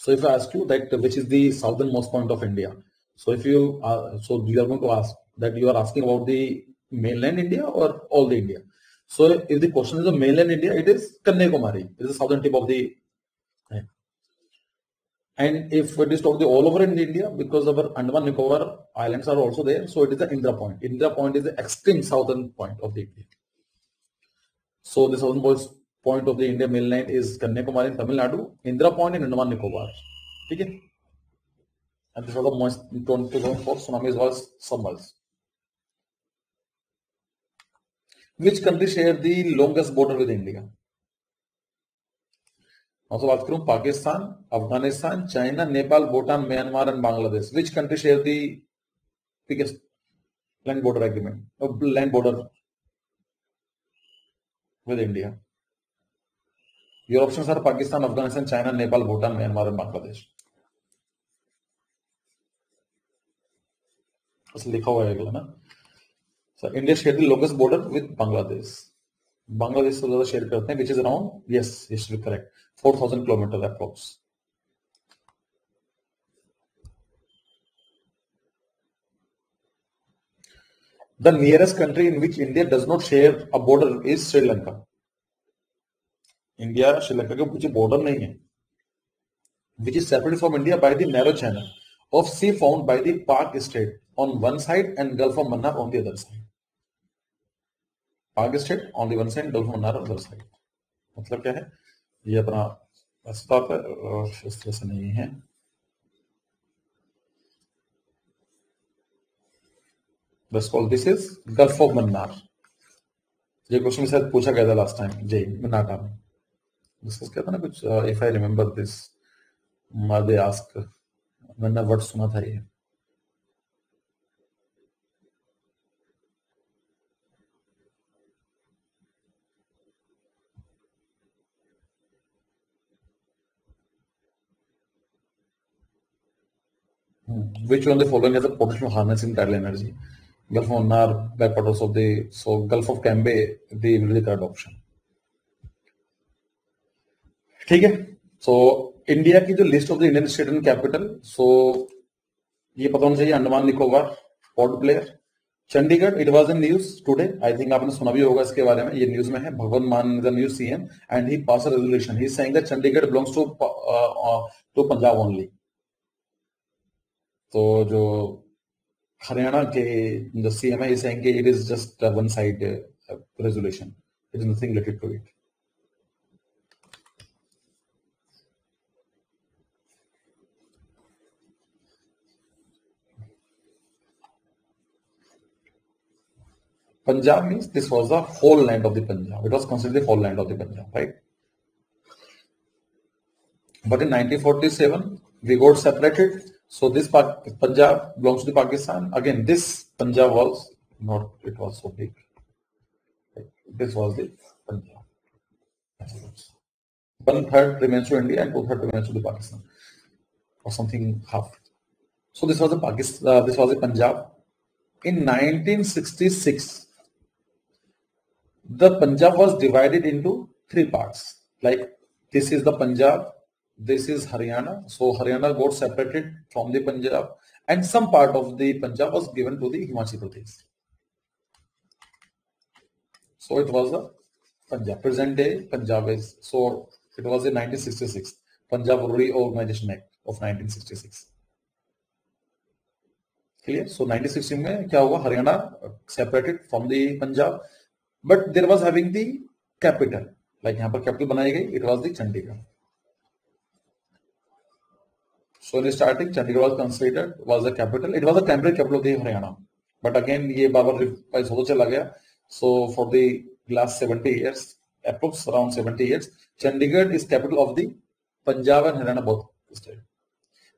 So if I ask you that which is the southernmost point of India, so if you so you are going to ask that you are asking about the mainland India or all the India. So if the question is of mainland India, it is Kanyakumari. It is the southern tip of the. And if it is talked the all over in India, because our Andaman Nicobar Islands are also there, so it is the Indira Point. Indira Point is the extreme southern point of the India. So the southern point of the India mainland is Kanyakumari in Tamil Nadu, Indira Point in Andaman Nicobar. Okay? And this was the most 2004 tsunamis was submerged. Which country share the longest border with India? Also बात करूं Pakistan, Afghanistan, China, Nepal, Bhutan, Myanmar and Bangladesh. Which country share the biggest land border agreement or land border with India? Your options are Pakistan, Afghanistan, China, Nepal, Bhutan, Myanmar and Bangladesh. बस लिखा हुआ है अगला ना. So India share the longest border with Bangladesh. Bangladesh से ज्यादा share करते हैं, which is around, yes, this is correct, 4,000 kilometers approx. The nearest country in which India does not share a border is Sri Lanka. India Sri Lanka के पीछे border नहीं है, which is separated from India by the narrow channel of sea found by the Pak Strait on one side and Gulf of Mannar on the other side. Pak Strait on the one side, Gulf of Mannar on the other side. मतलब क्या है? ये अपना रास्ता है, इस तरह से नहीं है. That's called, this is Gulf of Mannar. ये क्वेश्चन शायद पूछा गया था लास्ट टाइम जे नाटा में. डिस्कस किया था ना कुछ, if I remember this. They ask, मैंने वर्ड सुना था ये. Which one of the following has a potential harnessing tidal energy? Gulf of Mannar, backwaters of the, so Gulf of Cambay, the will be the third option. ठीक है. So India की जो list of the Indian state and capital, so ये पता होना चाहिए. Andaman Nicobar Port Blair, Chandigarh. It was in news today, I think आपने सुना भी होगा इसके बारे में. ये न्यूज में है. Bhagwant Mann the new CM and he pass a resolution. He is saying that Chandigarh belongs to Punjab only. तो जो हरियाणा के जो सीएम है, सेइंग कि it is just one side resolution, it is nothing related to it. Punjab means this was the whole land of the Punjab. It was considered the whole land of the Punjab, right? But in 1947, we got separated. So this Punjab belongs to the Pakistan. Again, this Punjab was not, it was so big. This was the Punjab. 1/3 remains to India and 2/3 remains to the Pakistan, or something half. So this was the Pakistan. This was the Punjab. In 1966, The Punjab was divided into three parts. Like this is the Punjab, this is Haryana. So Haryana got separated from the Punjab, and some part of the Punjab was given to the Himachal Pradesh. So it was a Punjab. Present day Punjab is, so it was in 1966 Punjab Reorganization Act of 1966. Clear? So 1960 में क्या हुआ? Haryana separated from the Punjab, but there was having the capital. Like यहाँ पर capital बनाई गई. It was the Chandigarh. So in starting, Chandigarh was considered was the capital. It was the temporary capital of the Haryana. But again, ये बार-बार revised होता चला गया. So for the last 70 years, approx around 70 years, Chandigarh is capital of the Punjab and Haryana both state.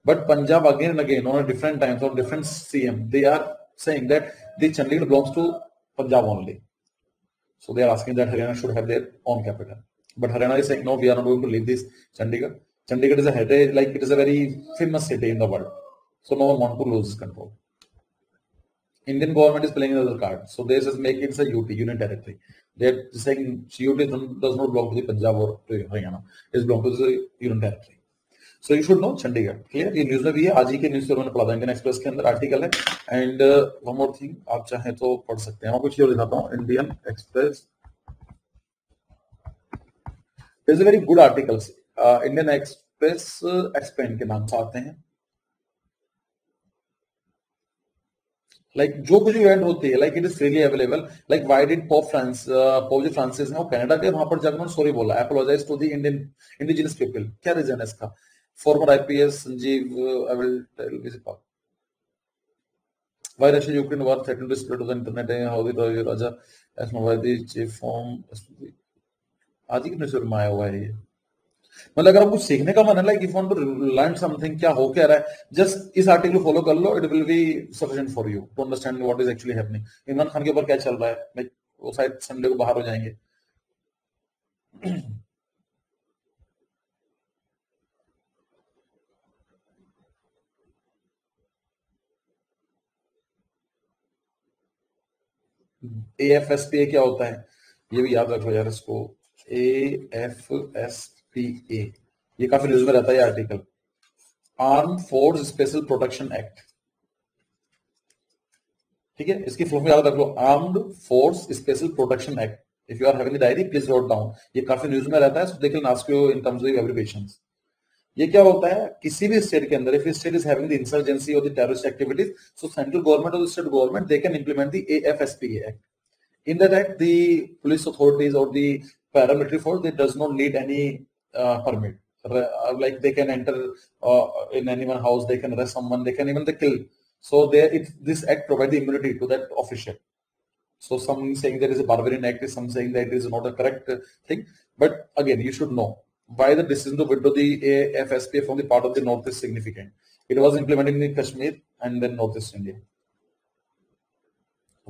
But Punjab again and again on a different times or different CM, they are saying that the Chandigarh belongs to Punjab only. So they are asking that Haryana should have their own capital. But Haryana is saying, no, we are not going to leave this Chandigarh. Chandigarh is a heritage, like it is a very famous city in the world. So no one wants to lose control. Indian government is playing another card. So they just make it a UT, Union Territory. They are saying UT does not belong to the Punjab or to Haryana. It belongs to the Union Territory. So you should know Chandigarh. Clear? ये news में भी है. आज ही के news paper में पढ़ा था. Indian express के अंदर आर्टिकल है. एंड वन मोर थिंग, आप चाहें तो पढ़ सकते हैं. मैं कुछ और दिखाता हूँ. Indian express is a very good articles. Indian express explain के नाम से आते हैं. लाइक जो कुछ इवेंट होती है, like it is freely available. Like why did pope जो फ्रांसिस है वो कनाडा के, वहां पर जाकर उन्होंने सॉरी बोला, apologise to the Indian indigenous people. क्या रीजन है इसका? Former IPS Sanjeev, I will tell this part. Why Russia-Ukraine war threatened to spread to the internet? How the Raja as Mawadi chief form. आज ही कितने में आया हुआ है ये. मतलब अगर आपको सीखने का मन है, like if want to learn something, क्या हो क्या रहा है, जस्ट इस आर्टिकल को फॉलो कर लो. It will be sufficient for you to understand what is actually happening. Imran Khan के ऊपर क्या चल रहा है, लाइक वो शायद संडे को बाहर हो जाएंगे. AFSPA क्या होता है ये भी याद रखो यार इसको. AFSPA ये काफी न्यूज में रहता है ये article. Arm force special protection act. ठीक है, इसकी फुल फॉर्म याद रख लो. Armed force special protection act. If you are having the diary please note down. ये काफी न्यूज में रहता है. So they can ask you in terms of abbreviations. ये क्या होता है? किसी भी स्टेट के अंदर if state is having the insurgency और the terrorist activities, so central government और the state government they can implement the AFSPA act. In that act, the police authorities or the paramilitary force, they does not need any permit. Like they can enter in anyone's house, they can arrest someone, they can even kill. So this act provides the immunity to that official. So some saying there is a barbarian act, some saying that it is not a correct thing. But again, you should know why the decision to withdraw the AFSPA from the part of the North is significant. It was implemented in Kashmir and then Northeast India.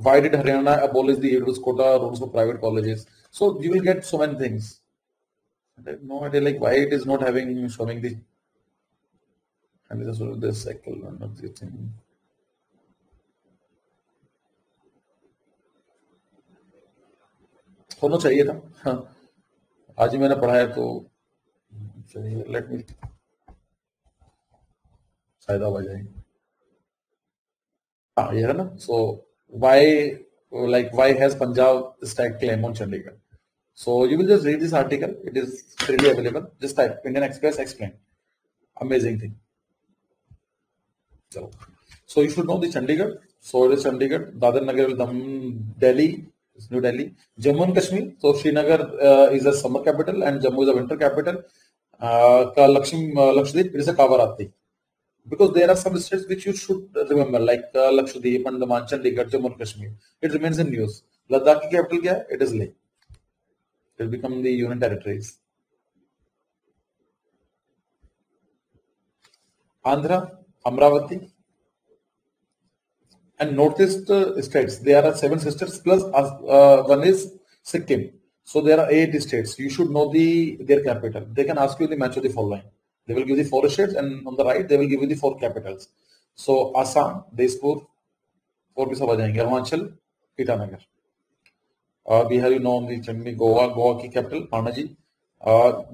Why did Haryana abolish the age quota rules for private colleges? So you will get so many things. I have no idea like why it is not having showing the and this cycle and of the thing. होना चाहिए था. हाँ, आज ही मैंने पढ़ा है तो चलिए लेट मी शायद आ जाएगी. हाँ ये है ना. So why has Punjab stacked claim on Chandigarh? So you will just read this article. It is freely available. Just type Indian Express explain. Amazing thing. So you should know the Chandigarh. So it is Chandigarh, Dadar Nagar Delhi, New Delhi, Jammu and Kashmir. So Srinagar is a summer capital and Jammu is a winter capital. Lakshadweep, it is a Kavaratti. Because there are some states which you should remember, like Lakshadweep, Andaman, Chandigarh, Jammu and Kashmir. It remains in news. Ladakh की capital क्या है? It is Leh. It will become the Union Territories. Andhra, Amravati, and northeast states. There are 7 sisters plus one is Sikkim. So there are 8 states. You should know their capital. They can ask you the match of the following. They will give the 4 states, and on the right they will give you the 4 capitals. So Assam, Dispur, और भी सब आ जाएंगे. Arunachal, Itanagar. Bihar, you know, only Chennai, Goa ki capital, Panaji.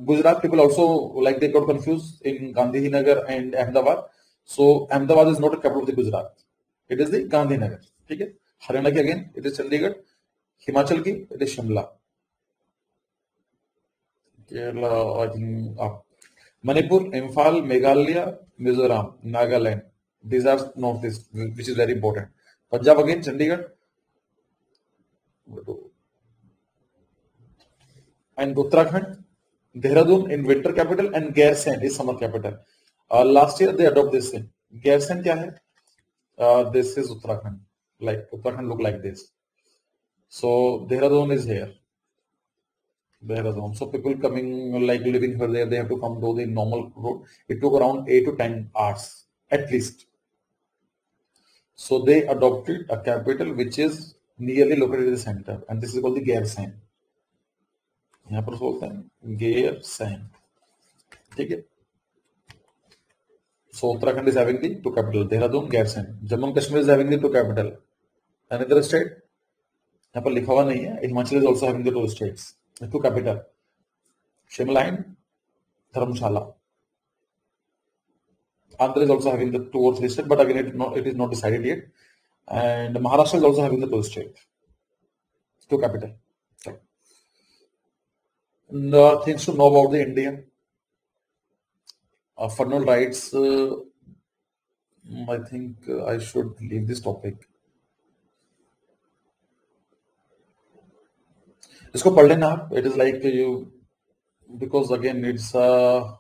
Gujarat people also, like, they got confused in Gandhinagar and Ahmedabad. So Ahmedabad is not a capital of the Gujarat. It is the Gandhinagar. Okay? Haryana ki again, it is Chandigarh. Himachal ki, it is Shimla. Kerala, I think, Manipur, Imphal, Meghalaya, Mizoram, Nagaland. These are northeast, which is very important. Punjab again, Chandigarh, and Uttarakhand, Dehradun in winter capital, and Gairsand is summer capital. Last year they adopted this thing. Gairsand kya hai? This is Uttarakhand. Like Uttarakhand look like this. So Dehradun is here. Dehradun. So people coming, like living here there, they have to come to the normal road. It took around 8 to 10 hours at least. So they adopted a capital which is nearly located in the center, and this is called the Gairsand. यहाँ पर बोलते हैं Gairsand. ठीक है. So Uttarakhand is having the two capital, Dehradun, Gairsand. Jammu and Kashmir is having the two capital. Another state, यहाँ पर लिखा हुआ नहीं है. Himachal is also having the two states, the two capital, Shimla and Dharamshala. Andhra is also having the 2 or 3 states, but again it is not decided yet. And Maharashtra is also having the 2 states, 2 capital. So, things to know about the India. Fundamental rights. I think I should leave this topic. इसको पढ़ लेना आप. It is like you, because again it's a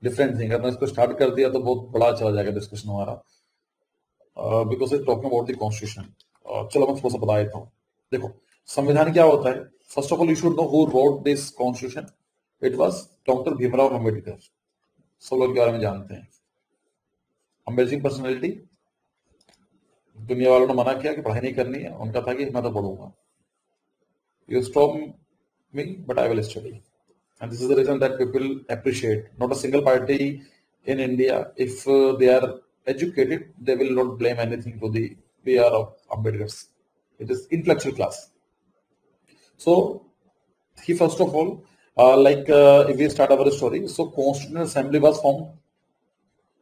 different thing. अगर इसको start कर दिया तो बहुत बड़ा चला जाएगा डिस्कशन हमारा. Because it's talking about the constitution. चलो मैं थोड़ा सा बता देता हूँ. देखो संविधान क्या होता है. First of all, you should know who wrote this constitution. It was Dr. Bhimrao Ambedkar. सब लोग के बारे में जानते हैं. Amazing personality. दुनिया वालों ने मना किया कि पढ़ाई नहीं करनी है. उनका था कि मैं तो पढ़ूंगा. You stop me, but I will study. And this is the reason that people appreciate. Not a single party in India, if they are educated, they will not blame anything to the PR of Ambedkar. It is intellectual class. So, he first of all, if we start our story, so Constitutional Assembly was formed,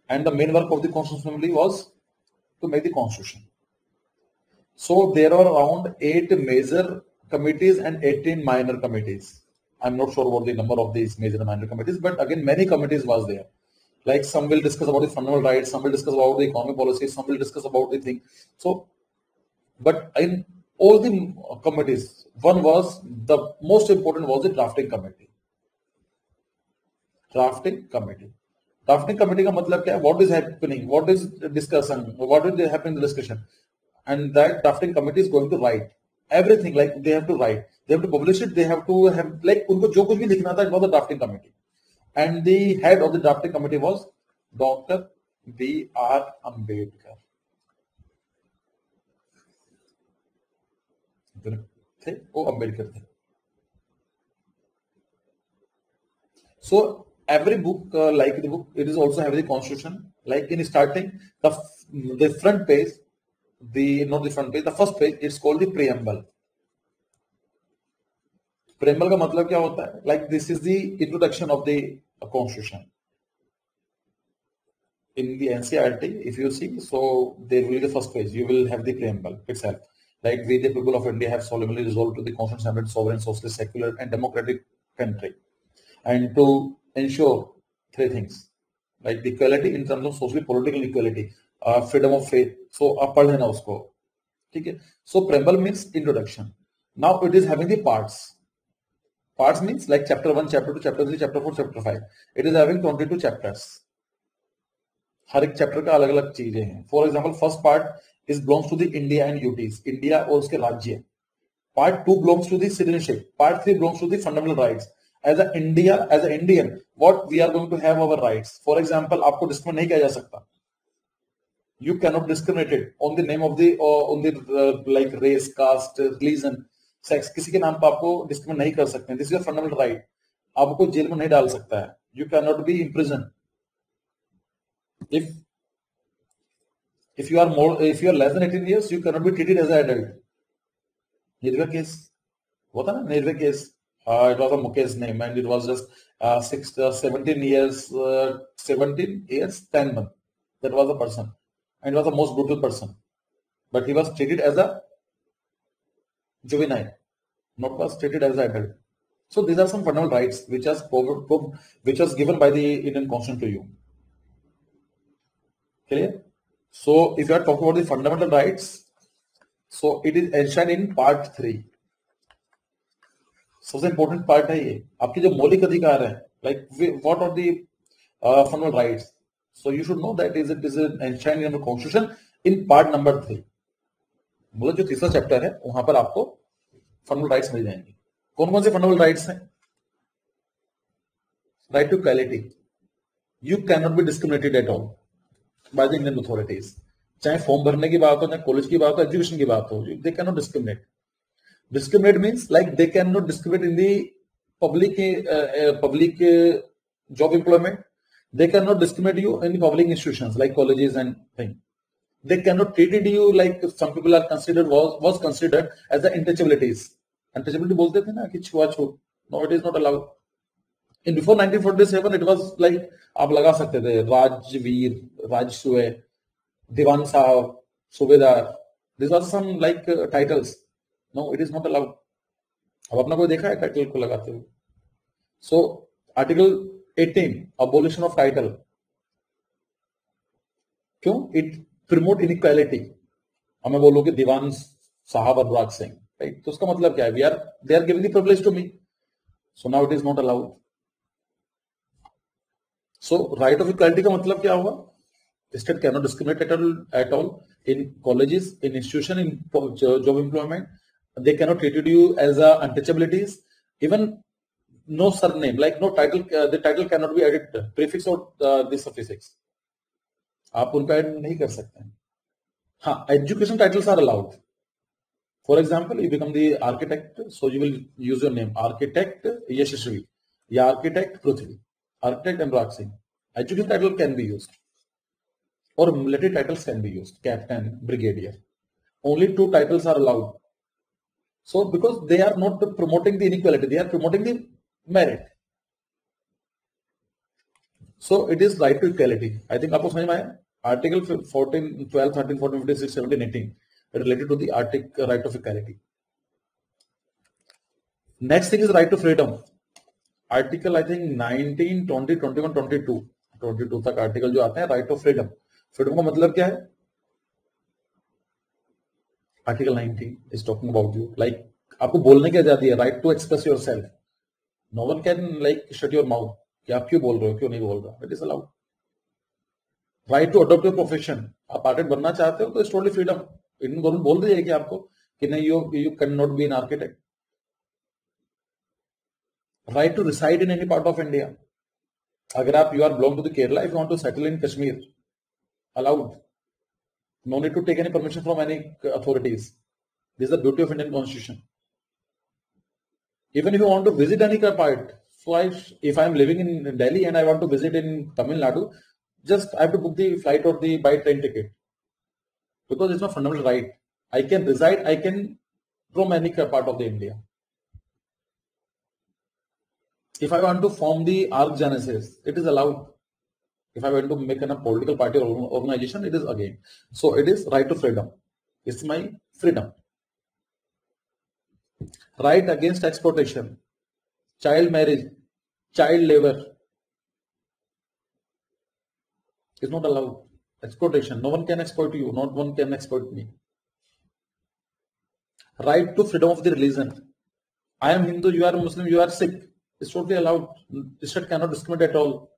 and the main work of the Constitutional Assembly was to make the Constitution. So, there are around 8 major committees and 18 minor committees. I'm not sure about the number of these major and minor committees, but again, many committees was there. Like some will discuss about the fundamental rights, some will discuss about the economic policy, some will discuss about the thing. So, but in all the committees, one was the most important was the drafting committee. Drafting committee. Drafting committee का मतलब क्या है? What is happening? What is discussion? What is happening in the discussion? And that drafting committee is going to write everything. Like they have to write, they have to publish it, they have to have, like उनको जो कुछ भी लिखना था, it was the drafting committee. And the head of the drafting committee was Dr. B.R. Ambedkar. थे वो अम्बेडकर थे. So every book, like the book, it is also having the constitution. Like in starting, the front page, not the front page, the first page, it's called the preamble. Preamble का मतलब क्या होता है? Like this is the introduction of the constitution. In the NCERT, if you see, so there will be the first page. You will have the preamble itself. Like we, the people of India, have solemnly resolved to the constitution, sovereign, socialist, secular, and democratic country, and to ensure 3 things, like the equality in terms of social, political equality, freedom of faith. So पढ़ लेना उसको, ठीक है? So preamble means introduction. Now it is having the parts. Parts means like chapter 1, chapter 2, chapter 3, chapter 4, chapter 5. It is having 22 chapters. हर एक chapter का अलग अलग चीजें हैं. For example first part is belongs to the India and UTs, India और उसके राज्य. Part 2 belongs to the citizenship. Part 3 belongs to the fundamental rights. As a India, as a Indian, what we are going to have our rights. For example आपको discriminate नहीं किया जा सकता. You cannot discriminate it on the name of the on the like race, caste, religion, sex. किसी के नाम पर आपको डिस्क्रिमिनेट नहीं कर सकते. This is your fundamental right. आपको जेल में नहीं डाल सकता है. You cannot be in prison. If you are less than 18 years, you cannot be treated as an adult. ये देखा केस वो था ना Nirve case. It was a Mukesh name and it was just 17 years, 17 years, 10 months. That was the person. And it was the most brutal person. But he was treated as a juvenile, not was treated as an adult. So these are some fundamental rights which was given by the Indian Constitution to you. Clear? So if you are talking about the fundamental rights, so it is enshrined in part 3. सबसे important part है ये आपके जो मौलिक अधिकार है like what are the fundamental rights so you should know that is it is enshrined in the constitution in part number 3 मतलब जो तीसरा चैप्टर है वहां पर आपको फंडामेंटल राइट्स मिल जाएंगे कौन कौन से फंडामेंटल राइट्स हैं right to equality you can not be discriminated at all by the Indian authorities चाहे फॉर्म भरने की बात हो चाहे कॉलेज की बात हो एजुकेशन की बात हो they can not discriminate Discriminate means like they cannot discriminate in the public job employment. They cannot discriminate you in the public institutions like colleges and things. They cannot treat you like some people are considered was considered as the untouchabilities. Untouchability बोलते थे ना कि छुआछूत. No, it is not allowed. In before 1947, it was like आप लगा सकते थे राजवीर, राजसूय, दीवान साहब, सूबेदार. These are some like titles. No, it is not allowed. अब अपना कोई देखा है टाइटल को लगाते हुए so article 18 abolition of title क्यों इट प्रमोट इनइक्वालिटी हमें बोलोगे दीवान साहब अनुराग सिंह राइट तो उसका मतलब क्या है they are giving the privilege to me so now it is not allowed so right of equality का मतलब क्या हुआ state can not discriminate at all in colleges in institution in job employment they cannot treat you as untouchabilities even no surname like no title the title cannot be added prefix or the suffix आप उनको add नहीं कर सकते हैं हाँ education titles are allowed for example you become the architect so you will use your name architect Yashasvi या architect Prithvi architect Anurag Singh education title can be used or military titles can be used captain brigadier only 2 titles are allowed So, because they are not promoting the inequality, they are promoting the merit. So, it is right to equality. I think आपको समझ में आया? Article 14, 12, 13, 14, 15, 16, 17, 18 related to the right of equality. Next thing is right to freedom. Article I think 19, 20, 21, 22. 22 तक article जो आते हैं right of freedom. Freedom का मतलब क्या है? Article 19 is talking about you. Like आपको बोलने की आजादी है, right to express yourself. No one can like shut your mouth. कि आप क्यों बोल रहे हो, क्यों नहीं बोल रहा. It is allowed. Right to adopt your profession. आप आर्किटेक्ट बनना चाहते हो तो it's totally freedom. Indian government बोल रही है कि आपको कि नहीं you cannot be an architect. Right to reside in any part of India. अगर आप you are belong to the Kerala, if you want to settle in Kashmir, allowed. No need to take any permission from any authorities. This is the beauty of Indian Constitution. Even if you want to visit any part, so if I am living in Delhi and I want to visit in Tamil Nadu, just I have to book the flight or the by train ticket because it's my fundamental right. I can reside, I can roam any part of the India. If I want to form the Arc Genesis, it is allowed. If I want to make a political party or organization, it is again. So it is right to freedom. It's my freedom. Right against exploitation, child marriage, child labor is not allowed. Exploitation. No one can exploit you. Not one can exploit me. Right to freedom of the religion. I am Hindu, you are a Muslim, you are Sikh. It's totally allowed. The state cannot discriminate at all.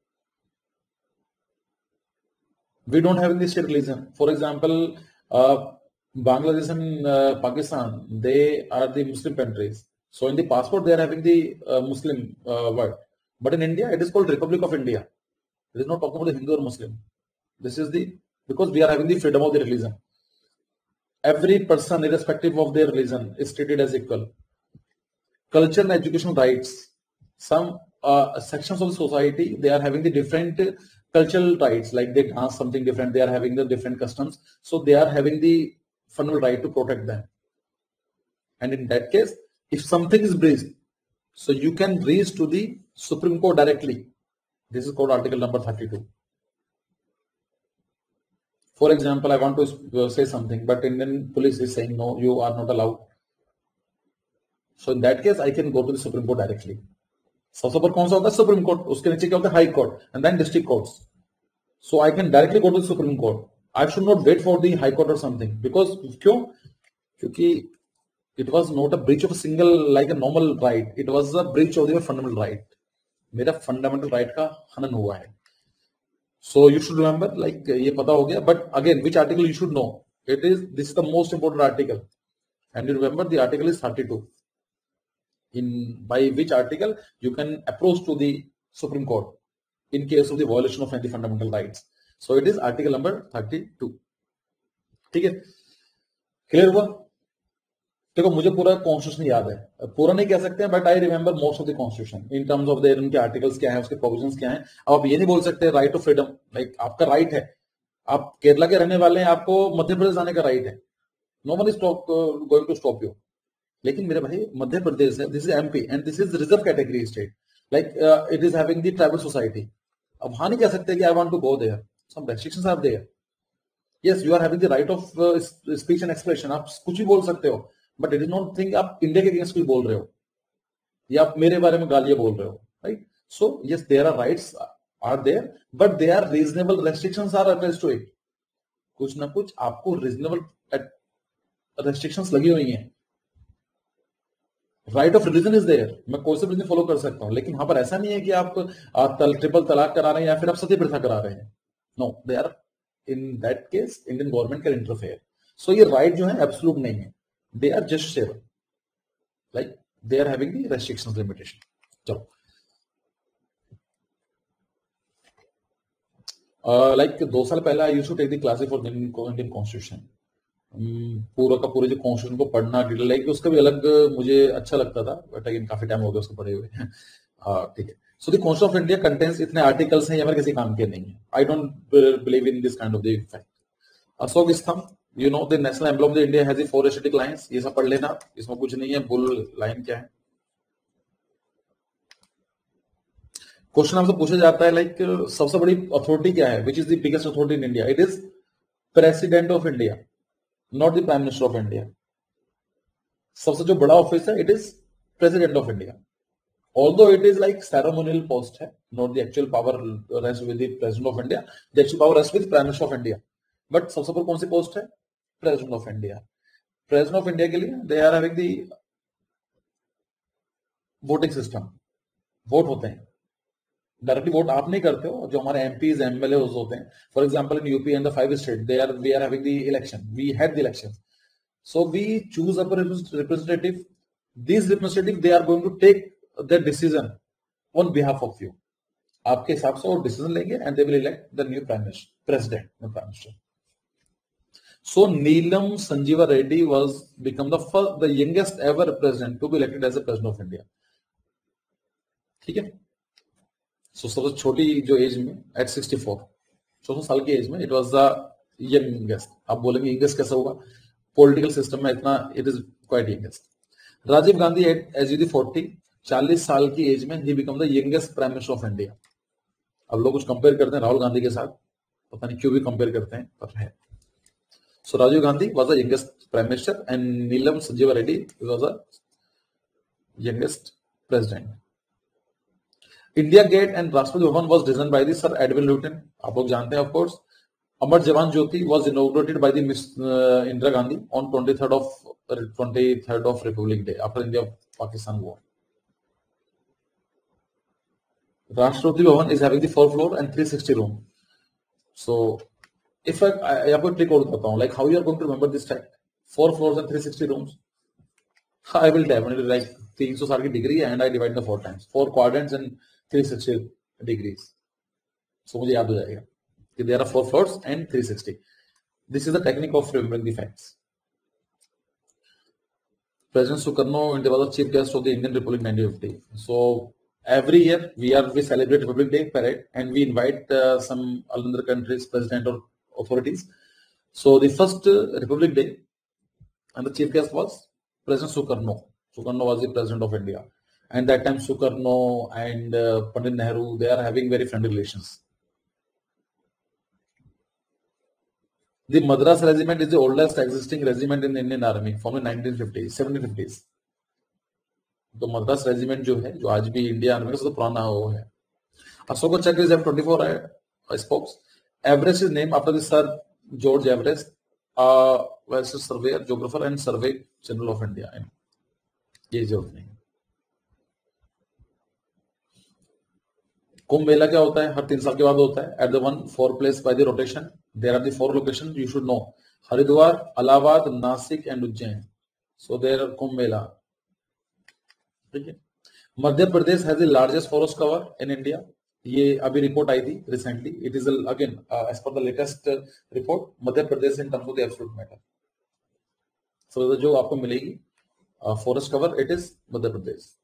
We don't have in the state religion. For example, Bangladesh and Pakistan, they are the Muslim countries. So in the passport, they are having the Muslim word. But in India, it is called Republic of India. It is not talking about the Hindu or Muslim. This is because we are having the freedom of the religion. Every person, irrespective of their religion, is treated as equal. Culture and educational rights. Some sections of the society, they are having the different cultural rights, like they dance something different, they are having the different customs. So they are having the fundamental right to protect them. And in that case, If something is breached, so you can reach to the Supreme Court directly. This is called article number 32. For example, I want to say something, but Indian police is saying no, you are not allowed. So in that case, I can go to the Supreme Court directly. सबसे ऊपर कौन सा होता है? Supreme court. उसके नीचे क्या होता है? High court and then district courts. So I can directly go to the supreme court. I should not wait for the high court और समथिंग. बिकॉज क्यों? क्योंकि it was not a breach of a single like a normal right, it was a breach of your fundamental right. मेरा fundamental right का हनन हुआ है. So you should remember, like ये पता हो गया. But again which article you should no. It is this is the most important article and you remember the article is 32. In by which article you can approach to the Supreme Court in case of the violation of any fundamental rights. So it is article number 32. ठीक है, clear हुआ? देखो मुझे पूरा constitution याद है, पूरा नहीं कह सकते हैं, but I remember most of the constitution in terms of their उनके आर्टिकल्स क्या है, उसके प्रोविजंस क्या है. अब आप ये नहीं बोल सकते राइट ऑफ फ्रीडम, लाइक आपका राइट है, आप केरला के रहने वाले हैं, आपको मध्य प्रदेश आने का राइट है. No one is going to stop you. लेकिन मेरे भाई मध्य प्रदेश है, this is MP and this is reserve category state, like it is having the tribal society. अब वहां नहीं कह सकते कि I want to go there, some restrictions are there. Yes, you are having the right of speech and expression, आप कुछ भी बोल सकते हो, but it is not think आप इंडिया के अगेंस्ट कुछ बोल रहे हो या आप मेरे बारे में गालियां बोल रहे हो, right? So yes, there are rights are there, but they are reasonable. Restrictions are attached to it. कुछ ना कुछ आपको रीजनेबल रेस्ट्रिक्शंस लगी हुई हैं. Right of religion is there, मैं कोई सा रिलीजन फॉलो कर सकता हूं, लेकिन वहां पर ऐसा नहीं है कि आप ट्रिपल तलाक करा रहे हैं या फिर आप सती प्रथा करा रहे हैं. No, they are in that case Indian government can interfere. So ये राइट जो है एब्सोल्यूट नहीं है, they are just severe, like they are having the restrictions, limitation. चलो, लाइक 2 साल पहले I used to take the classes for Indian constitution. पूरा का पूरे जो कॉन्स्टिट्यूशन को पढ़ना डिटेल, लाइक उसका भी अलग मुझे अच्छा लगता था, बट अगेन काफी टाइम हो गया उसको पढ़े हुए. ठीक है. So the constitution of India contains, इतने आर्टिकल्स हैं, ये मेरे किसी काम के नहीं है. I don't believe in this kind of the fact. Ashok Stambh, you know the national emblem of the India has the 4 aesthetic lines. ये सब पढ़ लेना, इसमें कुछ नहीं है. बुल लाइन क्या है? क्वेश्चन आपसे पूछा जाता है, लाइक सबसे बड़ी अथॉरिटी क्या है, which is the biggest authority in India? It is president of India, not the prime minister of India. सबसे जो बड़ा ऑफिस है, it is president of India. Although it is like ceremonial post है, not the actual power rest with the president of India, the actual power rest with prime minister of India. But सबसे ऊपर कौन सी post है? President of India. President of India के लिए they are having the voting system. Vote होते हैं, directly vote आप नहीं करते हो. जो हमारे एमपीज एमएलए होते हैं, for example in UP and the 5 state, we are having the election, we had the election. So we choose a representative. This representative they are going to take the decision on behalf of you. आपके हिसाब से वो decision लेंगे and they will elect the new prime minister, president, new prime minister. So Neelam Sanjiva Reddy was become the youngest ever president to be elected as a president of India. ठीक है. सो सबसे छोटी जो एज में, एट 64, 14 साल की एज में, इट वाज द यंगेस्ट. आप बोलेंगे यंगेस्ट कैसा होगा? पॉलिटिकल सिस्टम में इतना, it is quite youngest. Rajiv Gandhi at age you the 40 साल की एज में ही become the youngest prime minister of India. अब लोग कुछ कंपेयर करते हैं राहुल गांधी के साथ, पता नहीं क्यों भी कंपेयर करते हैं, पर है. So Rajiv Gandhi was the youngest prime minister and Neelam Sanjiva Reddy was the youngest president. India Gate and Rashtrapati Bhavan was designed by the sir Edwin Lutyens. आप लोग जानते हैं of course. Amar Jawan Jyoti was inaugurated by the miss Indira Gandhi on 23rd of Republic Day after India Pakistan war. Rashtrapati Bhavan is having the 4th floor and 360 room. So if आई आपको trick और बताता हूं, like how you are going to remember this fact. 4 floors and 360 rooms. I will definitely, like 360 की degree है and I divide the 4 times, 4 quadrants and 360 degrees. So मुझे याद हो जाएगा कि there are 4 floors and 360. This is the technique of remembering the facts. President Sukarno India was the chief guest of the Indian Republic 1950. So every year we celebrate Republic Day parade and we invite some other countries president or authorities. So the first Republic Day and the chief guest was President Sukarno. Sukarno was the president of India, and that time Sukarno and Pandit Nehru, they are having very friendly relations. The Madras Regiment is the oldest existing regiment in the Indian Army, formed in 1950s, 1750s. तो Madras regiment जो है, जो आज भी India army का सबसे पुराना वो है. Ashoka Chakra is 24 spokes. Everest is named after the Sir George Everest, was a surveyor, geographer, and survey general of India. ये जरूरत नहीं. कुंभ मेला क्या होता है? हर 3 साल के बाद होता है. At the 4 place by the rotation, there are the 4 locations you should know: Haridwar, Allahabad, Nasik, and Ujjain. So there are Kumbh Mela. ठीक है. Madhya Pradesh has the largest forest cover in India. ये अभी रिपोर्ट आई थी recently. It is again as पर the latest report, Madhya Pradesh in terms of the absolute matter. So जो आपको मिलेगी forest cover, it is Madhya Pradesh.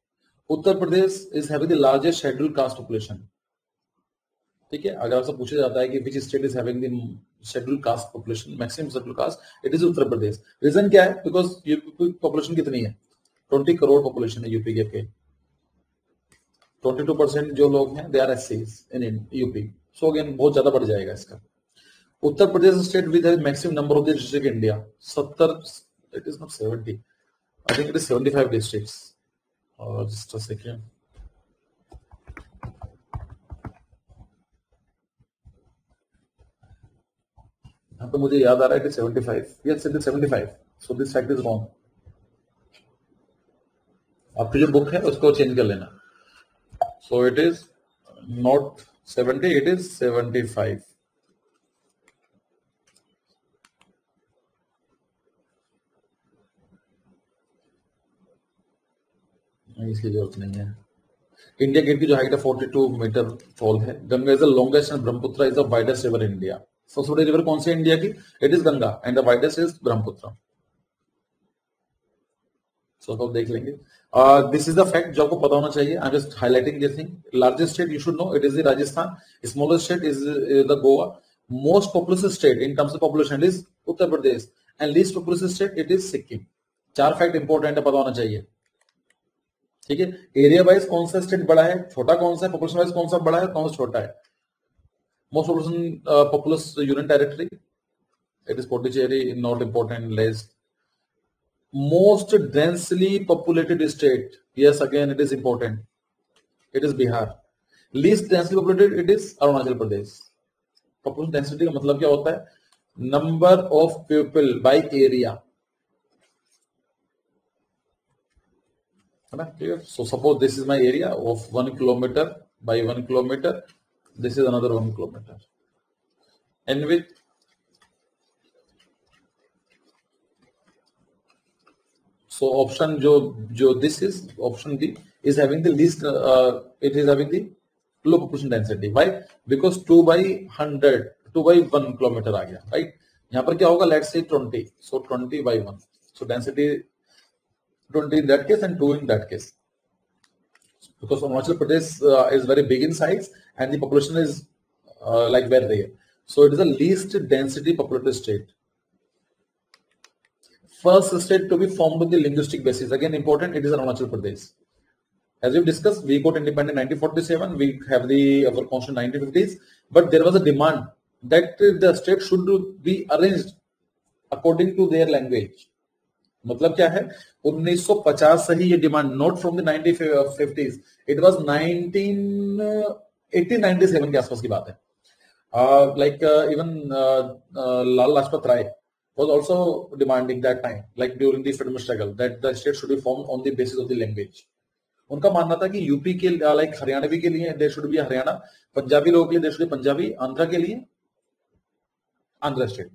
Uttar Pradesh is having the largest scheduled caste population. ठीक है. अगर आपसे पूछा जाता है कि which state is having the scheduled caste population, maximum scheduled caste, it is Uttar Pradesh. Reason क्या है? बिकॉज यूपी पॉपुलेशन कितनी है? 20 करोड़ पॉपुलेशन है यूपी के. 22% जो लोग हैं, दे आर एससीज इन यूपी. सो अगेन बहुत ज्यादा बढ़ जाएगा इसका. Uttar Pradesh state with maximum number of the district in India, 70. It is not 70, I think it is 75 districts. और जस्ट अ सेकंड, यहाँ पे मुझे याद आ रहा है कि 75. Yes, it is 75. So this fact is wrong. आपकी जो बुक है उसको चेंज कर लेना. So it is not 70, it is 75. इसकी जरूरत नहीं है. इंडिया गेट की जो हाइट है 42 मीटर टॉल है. Ganga is the longest and Brahmaputra is the widest river in India. सबसे बड़ी रिवर कौन सी है इंडिया की? It is Ganga and the widest is Brahmaputra. So तो देख लेंगे. दिस इज द फैक्ट जो आपको पता होना चाहिए. आई am just highlighting this thing. Largest state you should no, it is the Rajasthan. Smallest state is the Goa. Most populous state in terms of population is Uttar Pradesh and least populous state it is Sikkim. 4 fact important है, पता होना चाहिए. ठीक है. Area wise कौन सा state बड़ा है, छोटा कौन सा है, पॉपुलेशन वाइज कौन सा बड़ा है, कौन सा छोटा है. Most populous union territory, it is Pondicherry. Not important. Less. Most densely populated state, yes, again it is important, it is Bihar. Least densely populated, it is Arunachal Pradesh. Population density का मतलब क्या होता है? Number of people by area, है ना? ठीक है. So suppose this is my area of 1 kilometer by 1 kilometer. This is another 1 kilometer. And with so option जो this is option B is having the least, it is having the low population density. Why? Because 2 by 100, 2 by 1 kilometer आ गया, right? यहाँ पर क्या होगा? Let's say 20. So 20 by 1. So density 20 in that case and 2 in that case. Because Arunachal Pradesh is very big in size and the population is like very rare. So it is the least density populated state. First state to be formed on the linguistic basis. Again important, it is Arunachal Pradesh. As we discussed, we got independent in 1947. We have our constitution 1950s. But there was a demand that the state should be arranged according to their language. मतलब क्या है? 1950 से ही ये demand, not from the 1950s. It was 1997 के आसपास की बात है. Like even Lal Lajpat Rai was also demanding that time, like during the freedom struggle, that the state should be formed on the basis of the language. उनका मानना था कि UP के लाइक हरियाणवी के लिए there should be Haryana, Punjabi लोगों के लिए there should be Punjabi, Andhra के लिए Andhra state.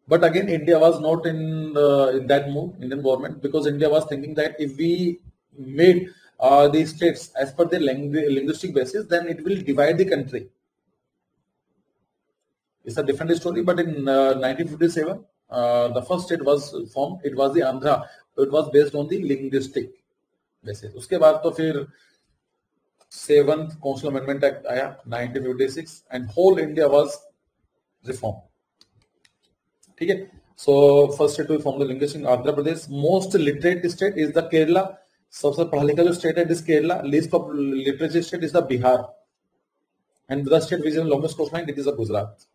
But again, India was not in that mood, Indian government, because India was thinking that if we made the states as per their linguistic basis, then it will divide the country. It's a different story, but in 1957, the first state was formed. It was the Andhra. It was based on the linguistic basis. उसके बाद तो फिर 7th Constitutional Amendment Act आया 1956 and whole India was reformed. ठीक है. So first state to form the linguistic Andhra Pradesh. Most literate state is the Kerala. सबसे पढ़ा लिखा जो स्टेट है it is Kerala. Least of literature state is the Bihar. And the state which is longest coast line it is the Gujarat.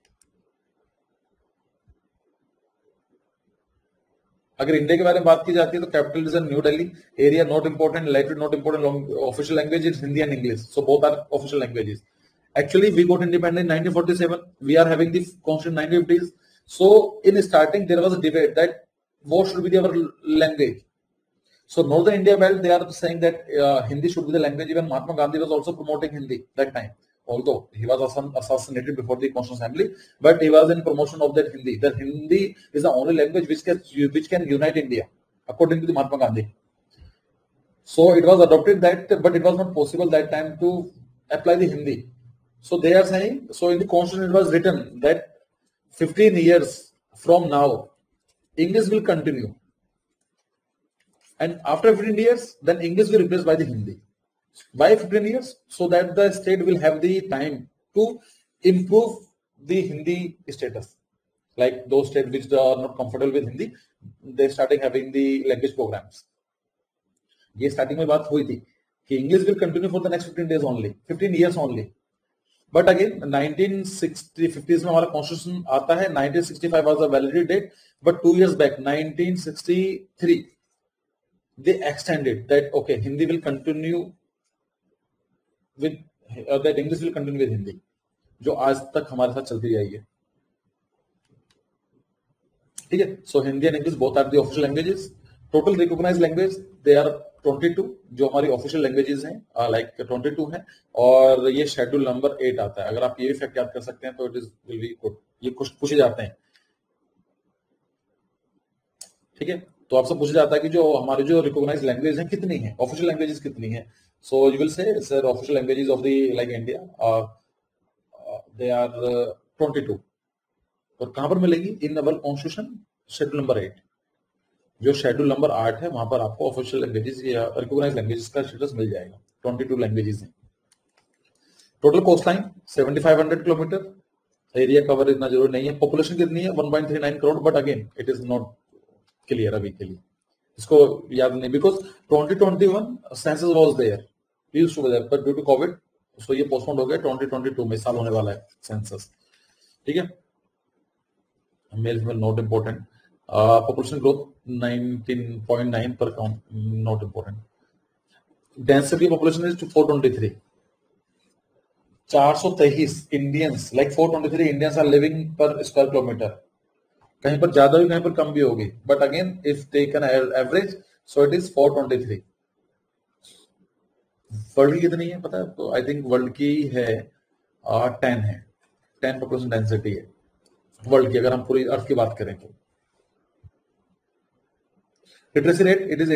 अगर India के बारे में बात की जाती है तो capital is new Delhi. Area not important. Latitude not important. Official language is Hindi and English. So both are official languages. Actually, we got independent in 1947. We are having the constitution 1950s. So, in starting, there was a debate that what should be our language. So, Northern India belt, they are saying that Hindi should be the language. Even Mahatma Gandhi was also promoting Hindi that time. Although he was assassinated before the Constitutional Assembly, but he was in promotion of that Hindi. That Hindi is the only language which can unite India, according to the Mahatma Gandhi. So, it was adopted that, but it was not possible that time to apply the Hindi. So they are saying, so in the constitution it was written that 15 years from now, English will continue. And after 15 years, then English will be replaced by the Hindi. Why 15 years? So that the state will have the time to improve the Hindi status. Like those states which are not comfortable with Hindi, they starting having the language programs. ये starting में बात हुई थी कि English will continue for the next 15 days only, 15 years only. But again, 1950s में हमारा constitution आता है. 1965 was the validity date, but 2 years back, 1963, they extended that okay, Hindi will continue with that English will continue with Hindi, जो आज तक हमारे साथ चलती आई है. ठीक है. So Hindi and English both are the official languages. Total recognized language they are 22 जो हमारी ऑफिशियल लैंग्वेजेस हैं, लाइक 22 हैं. और ये शेड्यूल नंबर 8 आता है. अगर आप ये फैक्ट याद कर सकते हैं तो it is will be good. ये कुछ पूछे जाते हैं. ठीक है. तो आपसे पूछा जाता है कि जो हमारे जो रिकॉग्नाइज्ड लैंग्वेज हैं कितनी हैं, ऑफिशियल लैंग्वेजेस कितनी हैं. So you will say sir official languages of the like India they are 22. और कहां पर मिलेगी? In our constitution schedule number 8. जो शेड्यूल नंबर 8 है वहां पर आपको ऑफिशियल लैंग्वेजेस या रिकॉग्नाइज्ड लैंग्वेजेस का स्टेटस मिल जाएगा. 22 लैंग्वेजेस हैं. Total coast line 7500 kilometre. Area cover इतना जरूरी नहीं है. पॉपुलेशन कितनी है? 1.39 crore. But again it is not clear अभी के लिए. इसको याद नहीं because 2021 census was there, used to be there, but due to Covid so ये पोस्टपोन हो गया. 2022 में साल होने वाला है सेंसस. ठीक है. Male female not important. population growth 19.9 per count, not important. Density population is 423. 423 Indians, like 423 Indians are living per square kilometer. कहीं पर ज्यादा भी कहीं पर कम भी होगी. But again, if take an average, so it is 423. World की कितनी है पता है? तो आई थिंक वर्ल्ड की है 10 है. 10 population density है वर्ल्ड की, अगर हम पूरी अर्थ की बात करें तो. Literacy rate, it is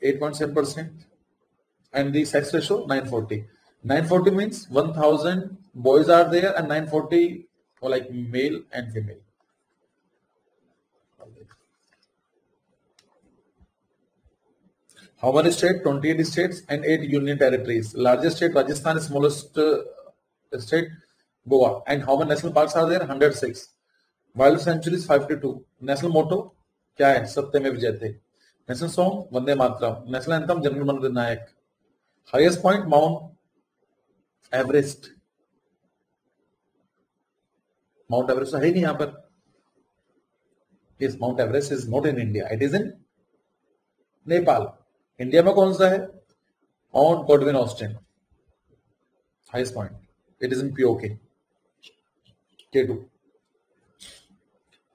8.7%, and the sex ratio 940. 940 means 1000 boys are there and 940 or like male and female. How many states? 28 states and 8 union territories. Largest state Rajasthan, smallest state Goa. And how many national parks are there? 106. Wild sanctuaries 52. National motto क्या है? Satyameva Jayate. National song Vande Mataram. National anthem Jana Gana Mana Adhinayaka. Highest point Mount Everest. Mount Everest है ही नहीं यहां पर. Yes, Mount Everest is not in India, it is in Nepal. India में कौन सा है? Mount Godwin Austen highest point. It is in PoK K2.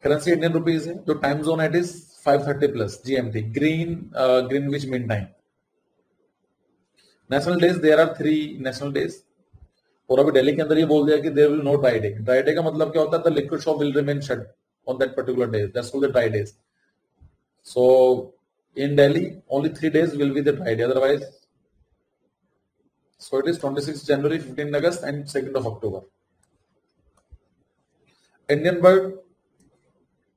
Currency Indian rupees है. जो टाइम जोन है it is 5:30 plus GMT, Greenwich Mean Time. National days, there are 3 national days. और अभी दिल्ली के अंदर ये बोल दिया कि there will no dry day. Dry day का मतलब क्या होता है? The liquid shop will remain shut on that particular day. That's called the dry days. So in Delhi only 3 days will be the dry day, otherwise so it is 26 January, 15 August and 2nd of October. Indian bird,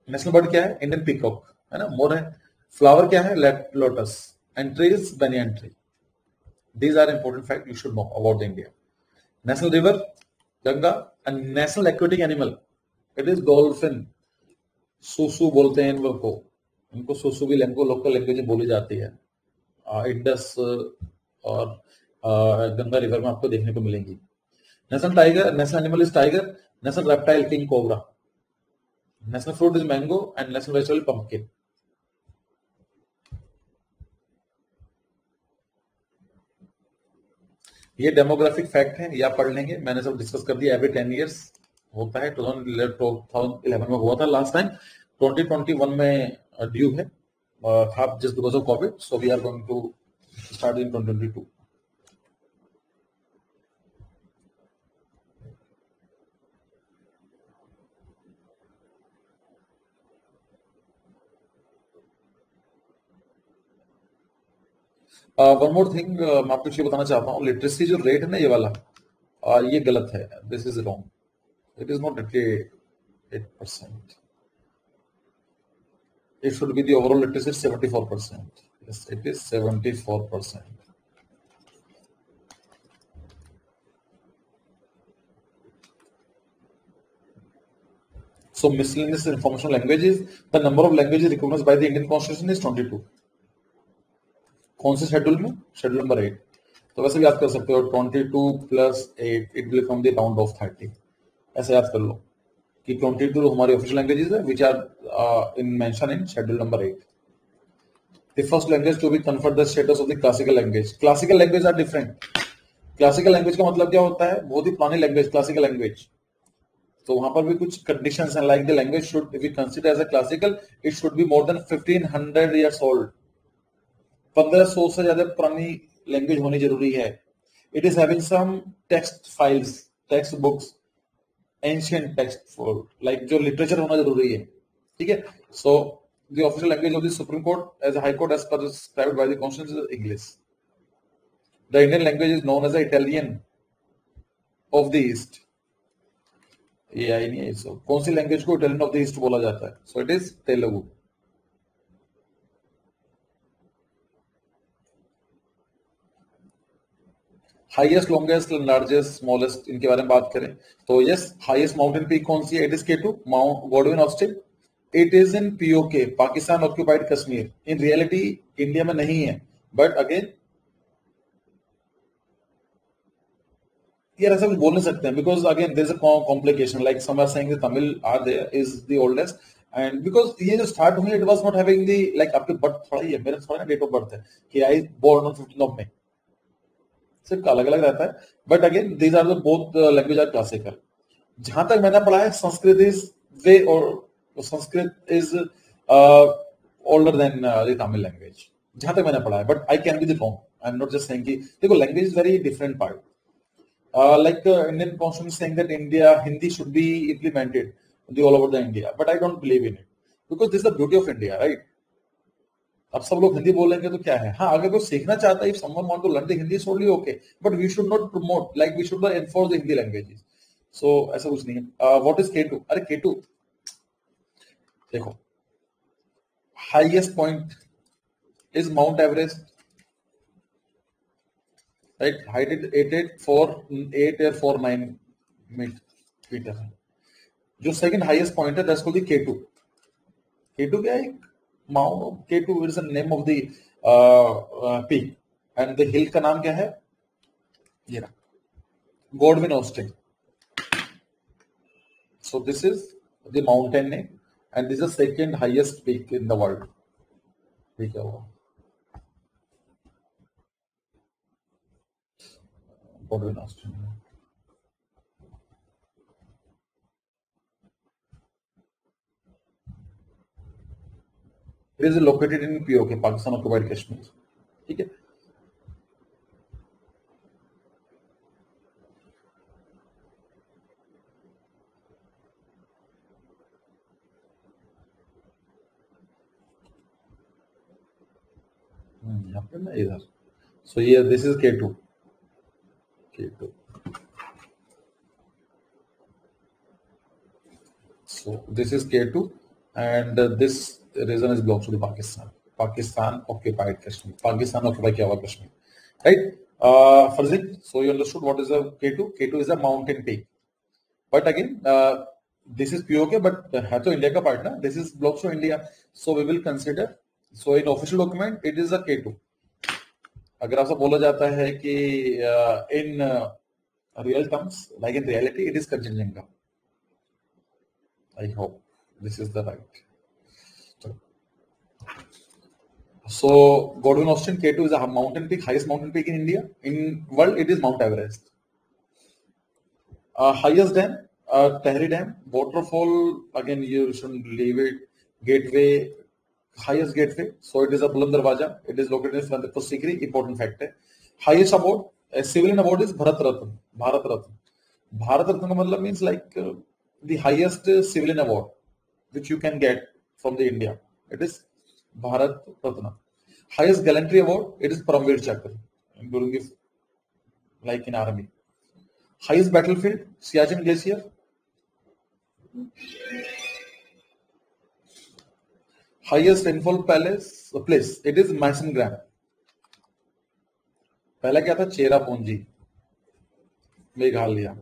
national bird क्या है? Indian peacock है ना, मोर है. Flower क्या है? Lotus. And trees banyan tree. These are important fact you should know about India. National river Ganga. And national aquatic animal it is dolphin. सुसु बोलते हैं इन लोग को, इनको सुसु भी लोकल लैंग्वेज में बोली जाती है। इंडस और गंगा रिवर में आपको देखने को मिलेंगी। National tiger, national animal is tiger, national reptile king cobra, national fruit is mango and national vegetable pumpkin. ये डेमोग्राफिक फैक्ट है, ये आप पढ़ लेंगे, मैंने सब डिस्कस कर दिया। एवरी 10 ईयर्स होता है, 2011 में हुआ था लास्ट टाइम, 2021 में ड्यू है, था just because of Covid, so we are going to start in 2022। One more thing, मैं आपको ये बताना चाहता हूँ, लिटरेसी जो रेट है ना ये वाला, ये गलत है, this is wrong, it is not 88%, it should be the overall literacy 74%. Yes, it is 74%. So miscellaneous information languages, the number of languages recognized by the Indian Constitution is 22. कौन से शेड्यूल में? Schedule number 8। तो वैसे भी याद कर सकते हो, 22 + 8 it will come the round of 30। ऐसे याद कर लो कि 22 हमारी ऑफिशियल लैंग्वेजेस है which are in mention in schedule number 8। The first language to be conferred the status of the classical language. Classical language are different. Classical language का मतलब क्या होता है? बहुत ही पुरानी लैंग्वेज, क्लासिकल लैंग्वेज। तो वहां पर भी कुछ कंडीशंस हैं, like the language should be consider as a classical, it should be more than 1500 years old. 1500 से ज्यादा पुरानी लैंग्वेज होनी जरूरी है। It is having some text files, text books, ancient text, like जो लिटरेचर होना जरूरी है, ठीक है। So the official language of the supreme court as high court as per prescribed by the constitution is English. The Indian language is known as the Italian of the east. ये आई नहीं है, सो कौन सी लैंग्वेज को Italian of the east बोला जाता है? So it is Telugu. Highest, longest, largest, smallest, इनके बारे में बात करें तो यस, हाईएस्ट माउंटेन पीक कौन सी है? It is K2, mount Godwin Austin. It is in POK, Pakistan occupied Kashmir. In reality India में नहीं है, बट अगेन यार ऐसा कुछ बोल नहीं सकते हैं, because again there is a complication, like some are saying the Tamil are there is the oldest, and because ये जो स्टार्ट हुई it was not having the, like आपके बर्थ थोड़ा ही है, मेरा थोड़ा ना डेट ऑफ बर्थ है कि I born on 15 of May, सिर्फ अलग अलग रहता है, but again these are the both language are classical. जहां तक मैंने पढ़ा है संस्कृत इज वे, और Sanskrit is older than the Tamil language, जहां तक मैंने पढ़ा है, but I can be the wrong, I am not just saying कि देखो language is very different part. Like Indian constitution is saying that India Hindi should be implemented all over the India, but I don't believe in it because this is the beauty of India, right? अब सब लोग हिंदी बोलेंगे तो क्या है? हाँ, अगर कोई सीखना चाहता है, if someone want to learn the Hindi, solely okay, but we should not promote, like we should not enforce the Hindi languages. So ऐसा कुछ नहीं है। What is K2? अरे K2 देखो, highest point is Mount Everest, right? Height is 8.49 metre है। जो second highest point है that's called the K2। K2 क्या है? Mount K2 is the name of the peak, and the हिल का नाम क्या है? ये रहा, Godwin Austen. So this is the mountain name and this is the second highest peak in the world. ठीक है, वो Godwin Austen. It is located in POK, Pakistan occupied Kashmir, ठीक है। यहाँ पे ना इधर, सो ये this is K2, K2। So this is K2, and this region is belongs to the Pakistan. Pakistan occupied Kashmir. Pakistan occupied किया हुआ Kashmir, right? Farzin, so you understood what is a K2? K2 is a mountain peak, but again this is PoK but है तो India का part ना, this is belongs to India, so we will consider, so in official document it is a K2। अगर आपसे बोला जाता है कि in real terms like in reality it is Kanchenjunga. I hope this is the right. So Godwin Austen K2 is a mountain peak, highest mountain peak in India. In world, it is Mount Everest. Highest dam, Tehri Dam. Waterfall, again, you shouldn't leave it. Gateway, highest gateway. So it is a Buland Darwaja. It is located in Fatehpur Sikri. Important fact है. Highest award, civilian award is Bharat Ratna. Bharat Ratna. Bharat Ratna का मतलब means like the highest civilian award which you can get from the India. It is Bharat Ratna. Highest gallantry award, it is Paramveer Chakra during the, like in army. Highest battlefield, Siachen Glacier. Highest rainfall place, it is Masangram. पहला क्या था? चेरापूंजी, मेघालय,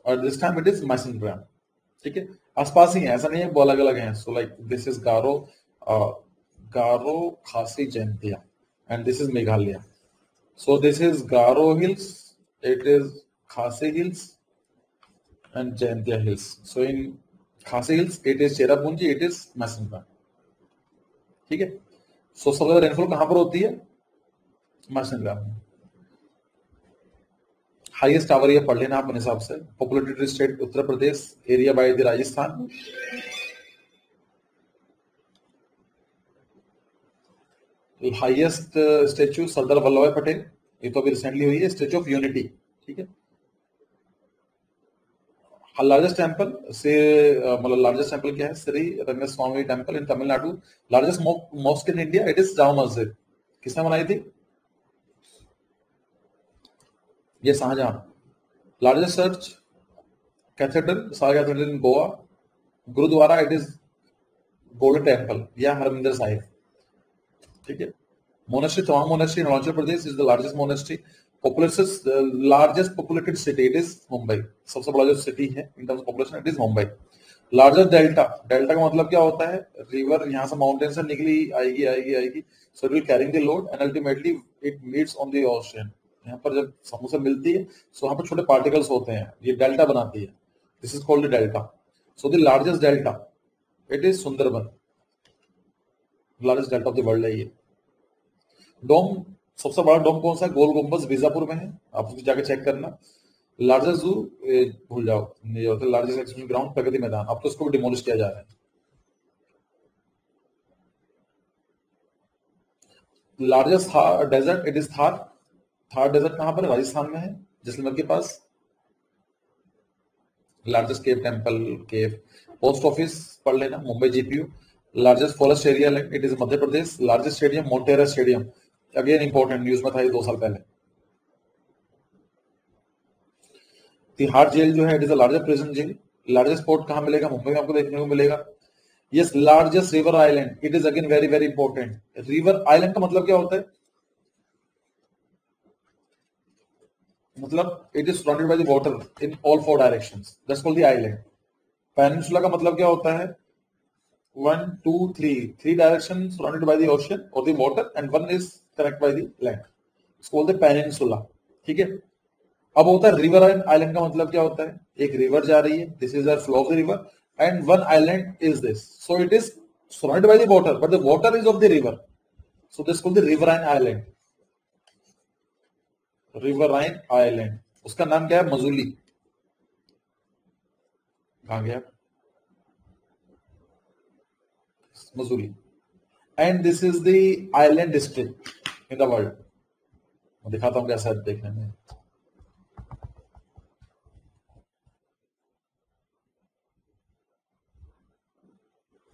और this time it is Masangram। ठीक है, आसपास ही है, ऐसा नहीं है वो अलग अलग हैं। सो लाइक दिस इज गारो, गारो खासी Jaintia, and this is Meghalaya. So this is Garo Hills, it is Khasi Hills and Jaintia Hills. So in Khasi Hills, it is Cherrapunji, it is Masangram। ठीक है, so सबसे ज्यादा रेनफॉल कहां पर होती है? Masangram। Highest tower ये पढ़ लेना आप अपने हिसाब से। Populated state Uttar Pradesh, area by the Rajasthan. Highest statue Sardar Vallabh Bhai Patel, ये तो अभी रिसेंटली हुई है, स्टेच्यू ऑफ यूनिटी। ठीक है, लार्जेस्ट टेंपल से मतलब लार्जेस्ट टेंपल क्या है? Shri Rangaswamy temple in Tamil Nadu. Largest mosque in India, it is Jama Masjid. किसने बनाई थी? ये Shah Jahan. Largest church cathedral, Shah cathedral in Goa. Gurdwara, it is golden temple या हरमिंदर साहिब। ठीक है, monastery, Tawang monastery in Arunachal Pradesh is the largest monastery. Largest populated city, it is Mumbai. सबसे बड़ा जो सिटी है in terms population, it is Mumbai. Largest delta, delta का मतलब क्या होता है? रिवर यहाँ से माउंटेन से निकली आएगी आएगी आएगी, so it will carrying the load and ultimately it meets on the ocean. यहाँ पर जब समुद्र से मिलती है, सो वहां पर छोटे पार्टिकल्स होते हैं, ये डेल्टा बनाती है। This is called the delta. So the largest delta, it is Sundarban. Largest delta of the world है ये। डोम, सबसे बड़ा डोम कौन सा है? गोल गुंबज, बीजापुर में है, आप उसको जाकर चेक करना। लार्जेस्ट जू, भूल जाओ, largest exposition ground Pragati Maidan, अब तो उसको भी डिमोलिश किया जा रहा है। Largest desert, it is Thar. Thar desert कहां पर? राजस्थान में है, जैसलमेर के पास। Largest cave temple, cave. Post office पढ़ लेना, Mumbai GPO. Largest forest area land, it is Madhya Pradesh. Largest stadium, Motera stadium, again important, news में था ये 2 साल पहले। तिहाड़ जेल जो है, it is the largest prison jail. Largest port कहां मिलेगा? मुंबई में आपको देखने को मिलेगा। Yes, largest river island, it is again very very important. River island का मतलब क्या होता है? मतलब it is surrounded by the water in all 4 directions, that's called the island. Peninsula का मतलब क्या होता है? 1 2 3 direction surrounded by the ocean और the water and 1 is connect by the land, it's called the peninsula. ठीक है, अब होता है रिवर आइलैंड का मतलब क्या होता है? एक रिवर जा रही है, this is the flow of the river and one island is this, so it is surrounded by the water but the water is of the river, so this called the riverine island. Riverine island, उसका नाम क्या है? मजुली। कहां गया? Majuli. And this is the island district in the world. मैं दिखाता हूं कैसा है देखने में।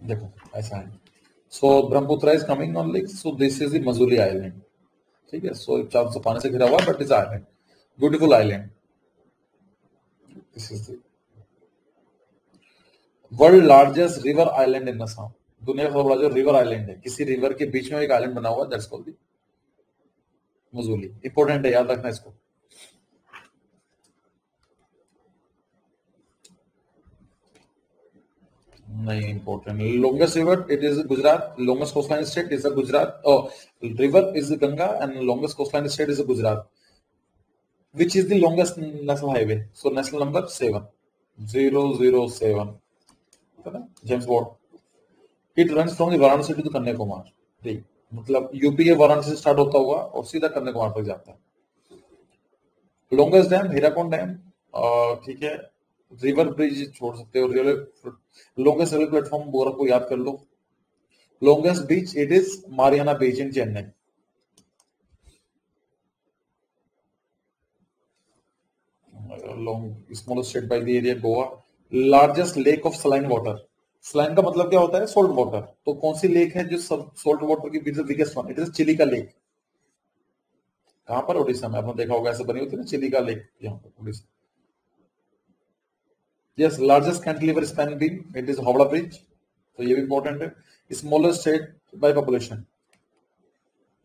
देखो ऐसा है। So Brahmaputra is coming on lake, so this is the Majuli island. ठीक है, सो चारों से पानी से घिरा हुआ, but is island, beautiful island. This is the world largest river island in Assam. दुनिया का सबसे बड़ा जो रिवर आइलैंड है, किसी रिवर के बीच में एक आइलैंड बना हुआ है, that's called the Majuli. Important है, याद रखना इसको। नहीं important. Longest river, it is Gujarat. Longest coastline state is the Gujarat. Oh, river is the Ganga, and longest coastline state is the Gujarat. Which is the longest national highway? So national number 7. James Bond. It runs from the Varanasi to the Kanyakumari. ठीक, मतलब UP के वाराणसी से start होता हुआ और सीधा कन्याकुमारी तक जाता है. Longest dam Hirakud dam. ठीक है, रिवर ब्रिज छोड़ सकते हो. लॉन्गेस्ट रेलवे प्लेटफॉर्म गोरखपुर को याद कर लो. Longest beach it is Mariana beach in Chennai. Smallest state by the area Goa. Largest lake of saline water. Saline का मतलब क्या होता है? Salt water. तो कौन सी लेक है जो सब सोल्ट वाटर की बिगेस्ट वन? इट इज चिली का लेक. कहां पर? ओडिशा में. आपने देखा होगा ऐसे बनी होती है ना चिली का लेक, यहाँ पर Odisha. Yes, largest cantilever span beam it is Howrah bridge. तो ये भी इंपॉर्टेंट है. स्मॉलेस्ट स्टेट बाय पॉपुलेशन,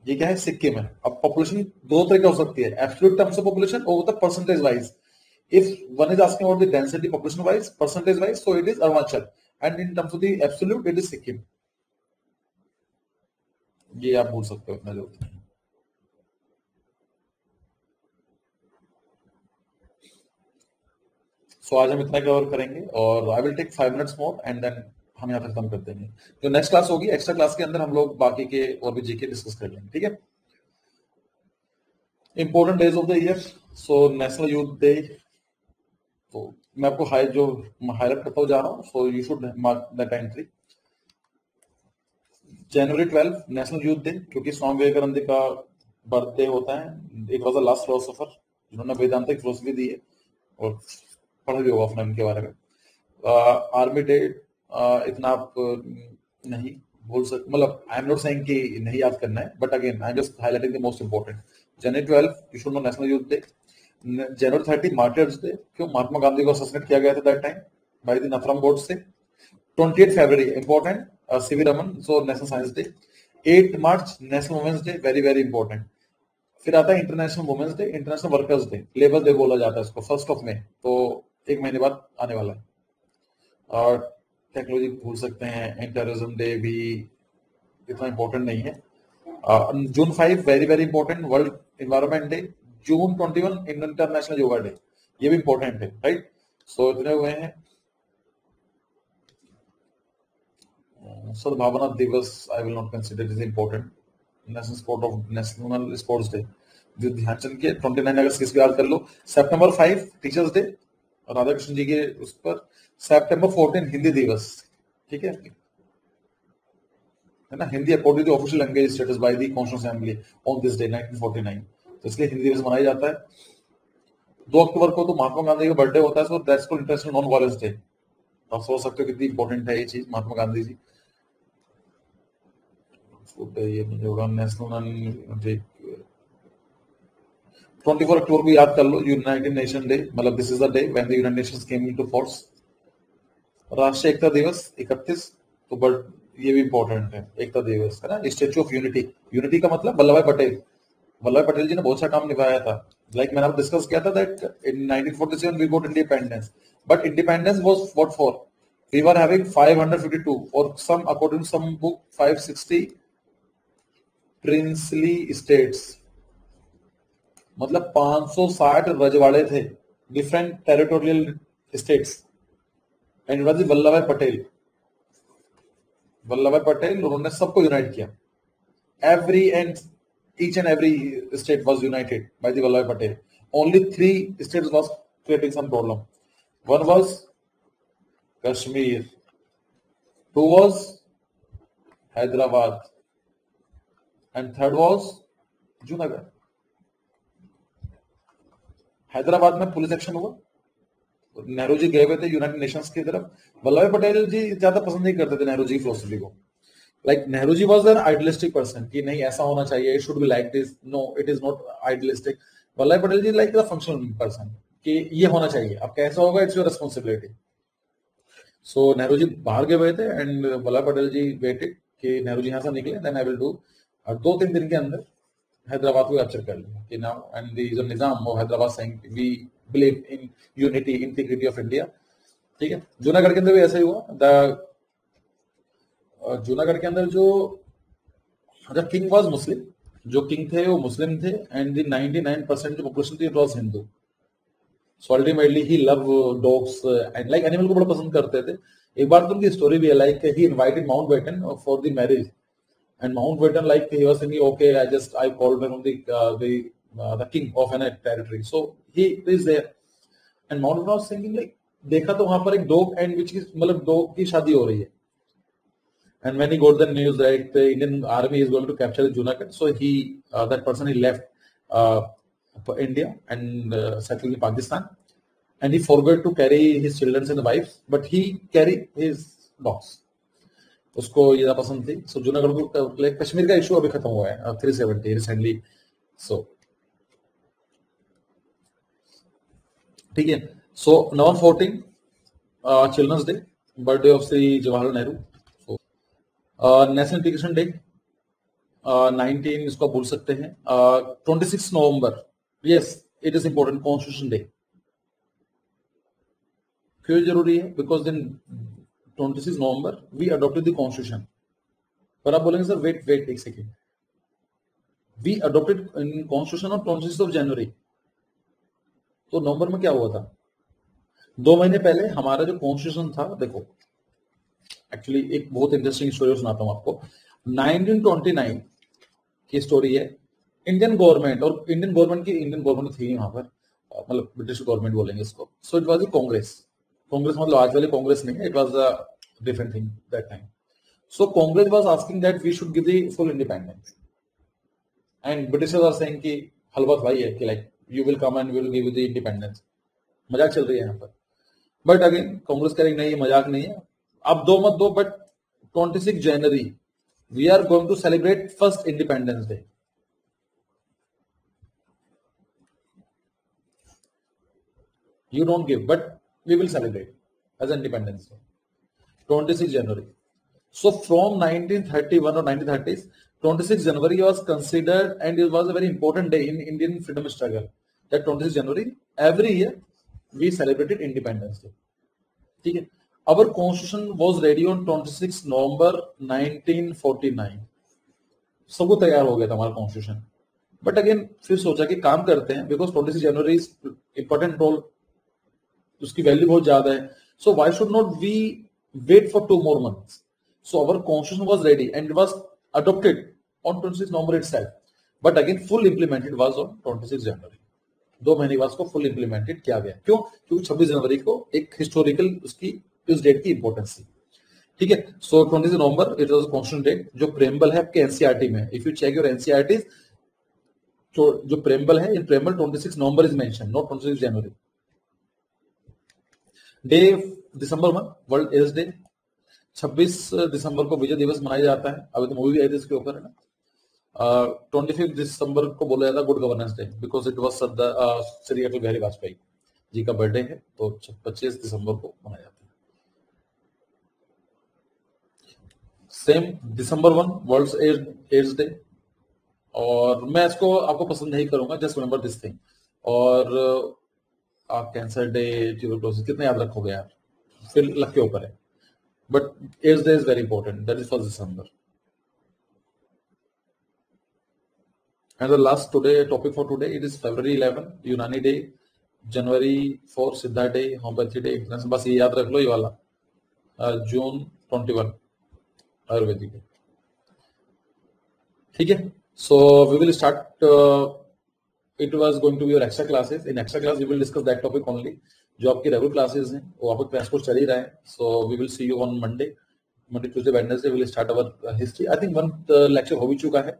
ये क्या है? सिक्किम है. अब पॉपुलेशन दो तरह की हो सकती है, एब्सोल्यूट टर्म्स ऑफ पॉपुलेशन और होता है percentage wise. If one is asking about the density population wise, percentage wise, so it is Arunachal, and in terms of the absolute, it is Sikkim. ये आप भूल सकते हो इतना जो. सो आज हम इतना कवर करेंगे और I will take 5 minutes more and then हम यहाँ पे खत्म कर देंगे. जो नेक्स्ट क्लास होगी, एक्स्ट्रा क्लास के अंदर हम लोग बाकी के और भी जीके डिस्कस कर लेंगे. ठीक है. Important days of the year. So national youth day, तो मैं आपको हाईलाइट करता जा रहा हूँ. सो you should mark that entry. January 12 national youth day, क्योंकि स्वामी विवेकानंद का बर्थडे होता है. It was the last philosopher जिन्होंने वेदांतिक फिलोसफी दी है और पढ़ा भी होगा आपने उनके बारे में. आर्मी डे इतना आप नहीं भूल सकते, मतलब आई एम नॉट सेइंग कि नहीं याद करना है, but again I am just highlighting the most important. January 12 you should know national youth day. January 30 martyrs day. क्यों? महात्मा गांधी को असैसिनेट किया गया था that time by the Nathuram Godse. 28 February important, CV Raman, so national science day. 8 March national women's day, very very important. फिर आता है international women's day, international workers day, labour day बोला जाता है इसको, 1 मई. तो एक महीने बाद आने वाला है. और टेक्नोलॉजी भूल सकते हैं. टेररिज्म डे भी इतना इंपॉर्टेंट नहीं है. June 5 very very important, world environment day. June 21 international yoga day, ये भी इंपॉर्टेंट है. राइट. सो इतने हुए हैं. सद्भावना दिवस I will not consider it is important. National sports day, जो ध्यानचंद के 29 अगस्त किसको याद कर लो. सितंबर 5 टीचर्स डे, राधा कृष्ण जी के उस पर. सितंबर 14 हिंदी दिवस. ठीक है ना. Hindi according to official language status by the constitution assembly on this day 1949. तो इसलिए हिंदी दिवस मनाया जाता है. 2 अक्टूबर को तो महात्मा गांधी का बर्थडे होता है, so that's called international non violence day. आप सोच सकते हो कितनी इंपॉर्टेंट है ये चीज, महात्मा गांधी जी. ये नहीं होगा नेशनल. 24 अक्टूबर को याद कर लो, यूनाइटेड नेशन डे, मतलब this is the day when the United Nations came into force. राष्ट्रीय एकता दिवस 31, तो बट ये भी इंपॉर्टेंट है. एकता दिवस है ना. स्टैच्यू ऑफ यूनिटी, यूनिटी का मतलब वल्लभ भाई पटेल. वल्लभ भाई पटेल जी ने बहुत सा काम निभाया था. लाइक मैंने डिस्कस किया था that in 1947 we got independence, but independence was what for? We were having 552 और some according some book 560 princely states, मतलब 560 रजवाड़े थे, different territorial states. And Vallabh Bhai Patel, उन्होंने सबको यूनाइट किया. Every and each and every state was united by the Vallabh Bhai Patel. Only 3 states was creating some problem. One was Kashmir, 2 was Hyderabad, and 3rd was Junagadh. Hyderabad में police action हुआ. नेहरू जी गए हुए थे United Nations की तरफ. वल्लभ भाई पटेल जी ज्यादा पसंद नहीं करते थे नेहरू जी की फिलोसफी को. Like Nehru ji was an idealistic person कि नहीं ऐसा होना चाहिए, it should be like this. No, it is not idealistic. Vallabh Patel ji like the functional person कि ये होना चाहिए. अब कैसा होगा, it's your responsibility. So Nehru ji बाहर गए हुए थे and Vallabh Patel ji waited कि नेहरू जी यहाँ से निकले, then I will do. और 2-3 दिन के अंदर हैदराबाद को कैप्चर कर लिया कि now and the जो निजाम वो Hyderabad saying we believe in unity, integrity of India. ठीक है. जूनागढ़ के अंदर भी ऐसा ही हुआ. The जूनागढ़ के अंदर जो किंग वाज मुस्लिम, जो किंग थे वो मुस्लिम थे, एंड द 99% जो पॉपुलेशन थी it was Hindu. So ultimately he love dogs and like animal को बड़ा पसंद करते थे. एक बार तो उनकी स्टोरी भी है, like he invited Mountbatten for the marriage, and Mountbatten like he was saying okay I called him the king of an territory, so he is there, and Mountbatten was saying like देखा तो वहां पर एक dog and which is मतलब dog की शादी हो रही है. And when he got the news that the Indian army is going to capture Junagadh, so he that person he left India and settled in Pakistan, and he forgot to carry his children and wives, but he carried his dogs. उसको ये ज्यादा पसंद थी. So Junagadh को कश्मीर का issue अभी खत्म हुआ है 370 रिसेंटली. So ठीक है. So November 14 Children's Day, birthday of Sri Jawaharlal Nehru. National education day 19 इसको बोल सकते हैं. 26 November, yes it is important, constitution day. क्यों जरूरी है? Because in 26 November we adopted the constitution. पर आप बोलेंगे सर वेट एक second, we adopted in constitution on 26 January. तो नवंबर में क्या हुआ था? 2 महीने पहले हमारा जो कॉन्स्टिट्यूशन था, देखो एक्चुअली एक बहुत इंटरेस्टिंग स्टोरी सुनाता हूं आपको. 1929 की स्टोरी है. इंडियन गवर्नमेंट, और इंडियन गवर्नमेंट थी वहां पर, मतलब ब्रिटिश गवर्नमेंट बोलेंगे इसको. So it was a Congress मतलब आज वाली कांग्रेस नहीं है, it was a different thing that time. So Congress was asking that we should give the full independence, and Britishers are saying कि हलवा भाई है कि like you will come and we will give you the independence. मजाक चल रही है यहाँ पर. बट अगेन कांग्रेस करेंगे नहीं, ये मजाक नहीं है, अब दो मत दो, but 26 January we are going to celebrate first independence day. You don't give, but we will celebrate as independence day 26 January. So from 1931 or 1930s, 26 January was considered, and it was a very important day in Indian freedom struggle. That 26 January every year we celebrated Independence Day. ठीक है. Our constitution was ready on 26 November 1949. सबको तैयार हो गया था हमारा constitution. But again फिर सोचा कि काम करते हैं, because 26 January is important role, उसकी वैल्यू बहुत ज्यादा है. So why should not we wait for 2 more months? So our constitution was ready and it was adopted on 26 November itself. But again full implemented was on 26 January. 2 महीने बाद उसको full implemented किया गया. क्यों? क्योंकि 26 जनवरी को एक हिस्टोरिकल उसकी इस डेट की इंपॉर्टेंस थी. ठीक है. So 26 November it was constitution date. जो प्रेम्बल है आपके एनसीईआरटी में, if you check your NCERT, जो प्रेम्बल है, in preamble 26 November is mention, not 26 January. Day December 1 world AIDS day. 26 दिसंबर को विजय दिवस मनाया जाता है. अभी तो मूवी भी आई थी इसके ऊपर है ना. 25 दिसंबर को बोला जाता है good governance day, because it was Shri Atal Bihari Vajpayee ji का बर्थडे है, तो 25 दिसंबर को मनाया जाता है. Same December 1 world AIDS day. और मैं इसको आपको पसंद नहीं करूंगा, जस्ट रिमेंबर दिस थिंग. और कैंसर डे, ट्यूबरक्लोसिस कितने याद रखोगे यार, फिर लक के ऊपर है. But AIDS day is very important, that is 1 December. And the last topic for today, it is February 11 यूनानी डे, जनवरी 4 सिद्धा डे, होम्योपैथी डे. बस ये याद रख लो ये वाला. June 21 Ayurvedic day. ठीक है. So we will start. It was going to be your extra classes. In extra class we will discuss that topic only. जो आपकी रेगुलर क्लासेस हैं वो आपको क्रैश कोर्स चल ही रहा है. So we will see you on Monday, Tuesday, Wednesday will start our history. I think 1 lecture हो भी चुका है.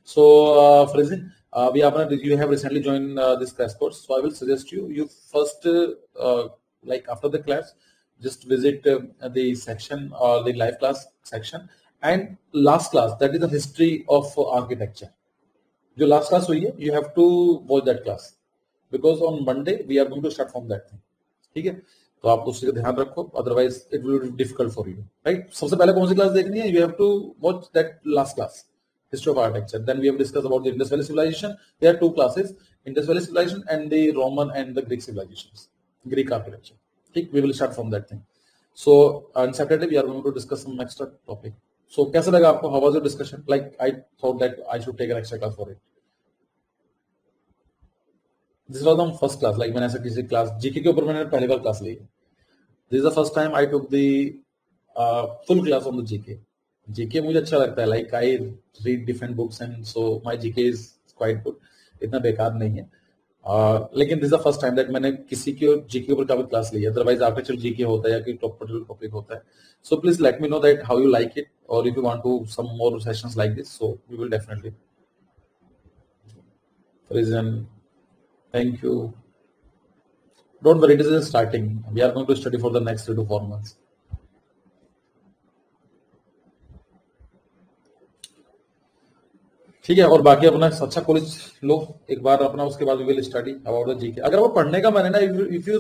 So, Frizin, you have recently joined this crash course. So, I will suggest you first, like after the class, just visit the section or the live class section, and last class, that is the history of architecture. जो last class हुई है, you have to watch that class, because on Monday we are going to start from that thing. ठीक है. तो आप उसका ध्यान रखो, otherwise it will be difficult for you, right? सबसे पहले कौन सी क्लास देखनी है? You have to watch that last class. History of architecture. Then we have discussed about the Indus Valley civilization. There are 2 classes: Indus Valley civilization and the Roman and the Greek civilizations, Greek architecture. Okay, we will start from that thing. So on Saturday we are going to discuss some extra topic. सो कैसा लगा आपको? How was your discussion? Like I thought that I should take an extra class for it. This was on first class. Like मैंने ऐसा किसी class GK के ऊपर मैंने पहली बार क्लास ली. This is the first time I took the full class on the GK. GK मुझे अच्छा लगता है. Like I read different books and so my GK is quite good. इतना बेकार नहीं है. लेकिन this is the first time that मैंने किसी के जीके के ऊपर काफी क्लास ली है. अदरवाइज आर्किटेक्चर जीके होता है या कोई पर्टिकुलर टॉपिक होता है. So please let me know that how you like it, और if you want to some more sessions like this, so we will definitely present. Thank you. Don't worry, it is just starting. We are going to study for the next 3 to 4 months. ठीक है. और बाकी अपना अच्छा college लो एक बार अपना, उसके बाद we will study about the GK. अगर वो पढ़ने का मन है ना, if you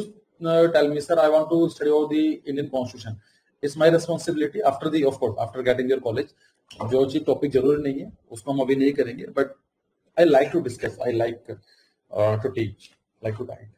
tell me sir I want to study about the Indian constitution, it's my responsibility after the, of course after getting your college. जो चीज टॉपिक जरूरी नहीं है उसको हम अभी नहीं करेंगे, but I like to discuss, I like to teach, like to guide.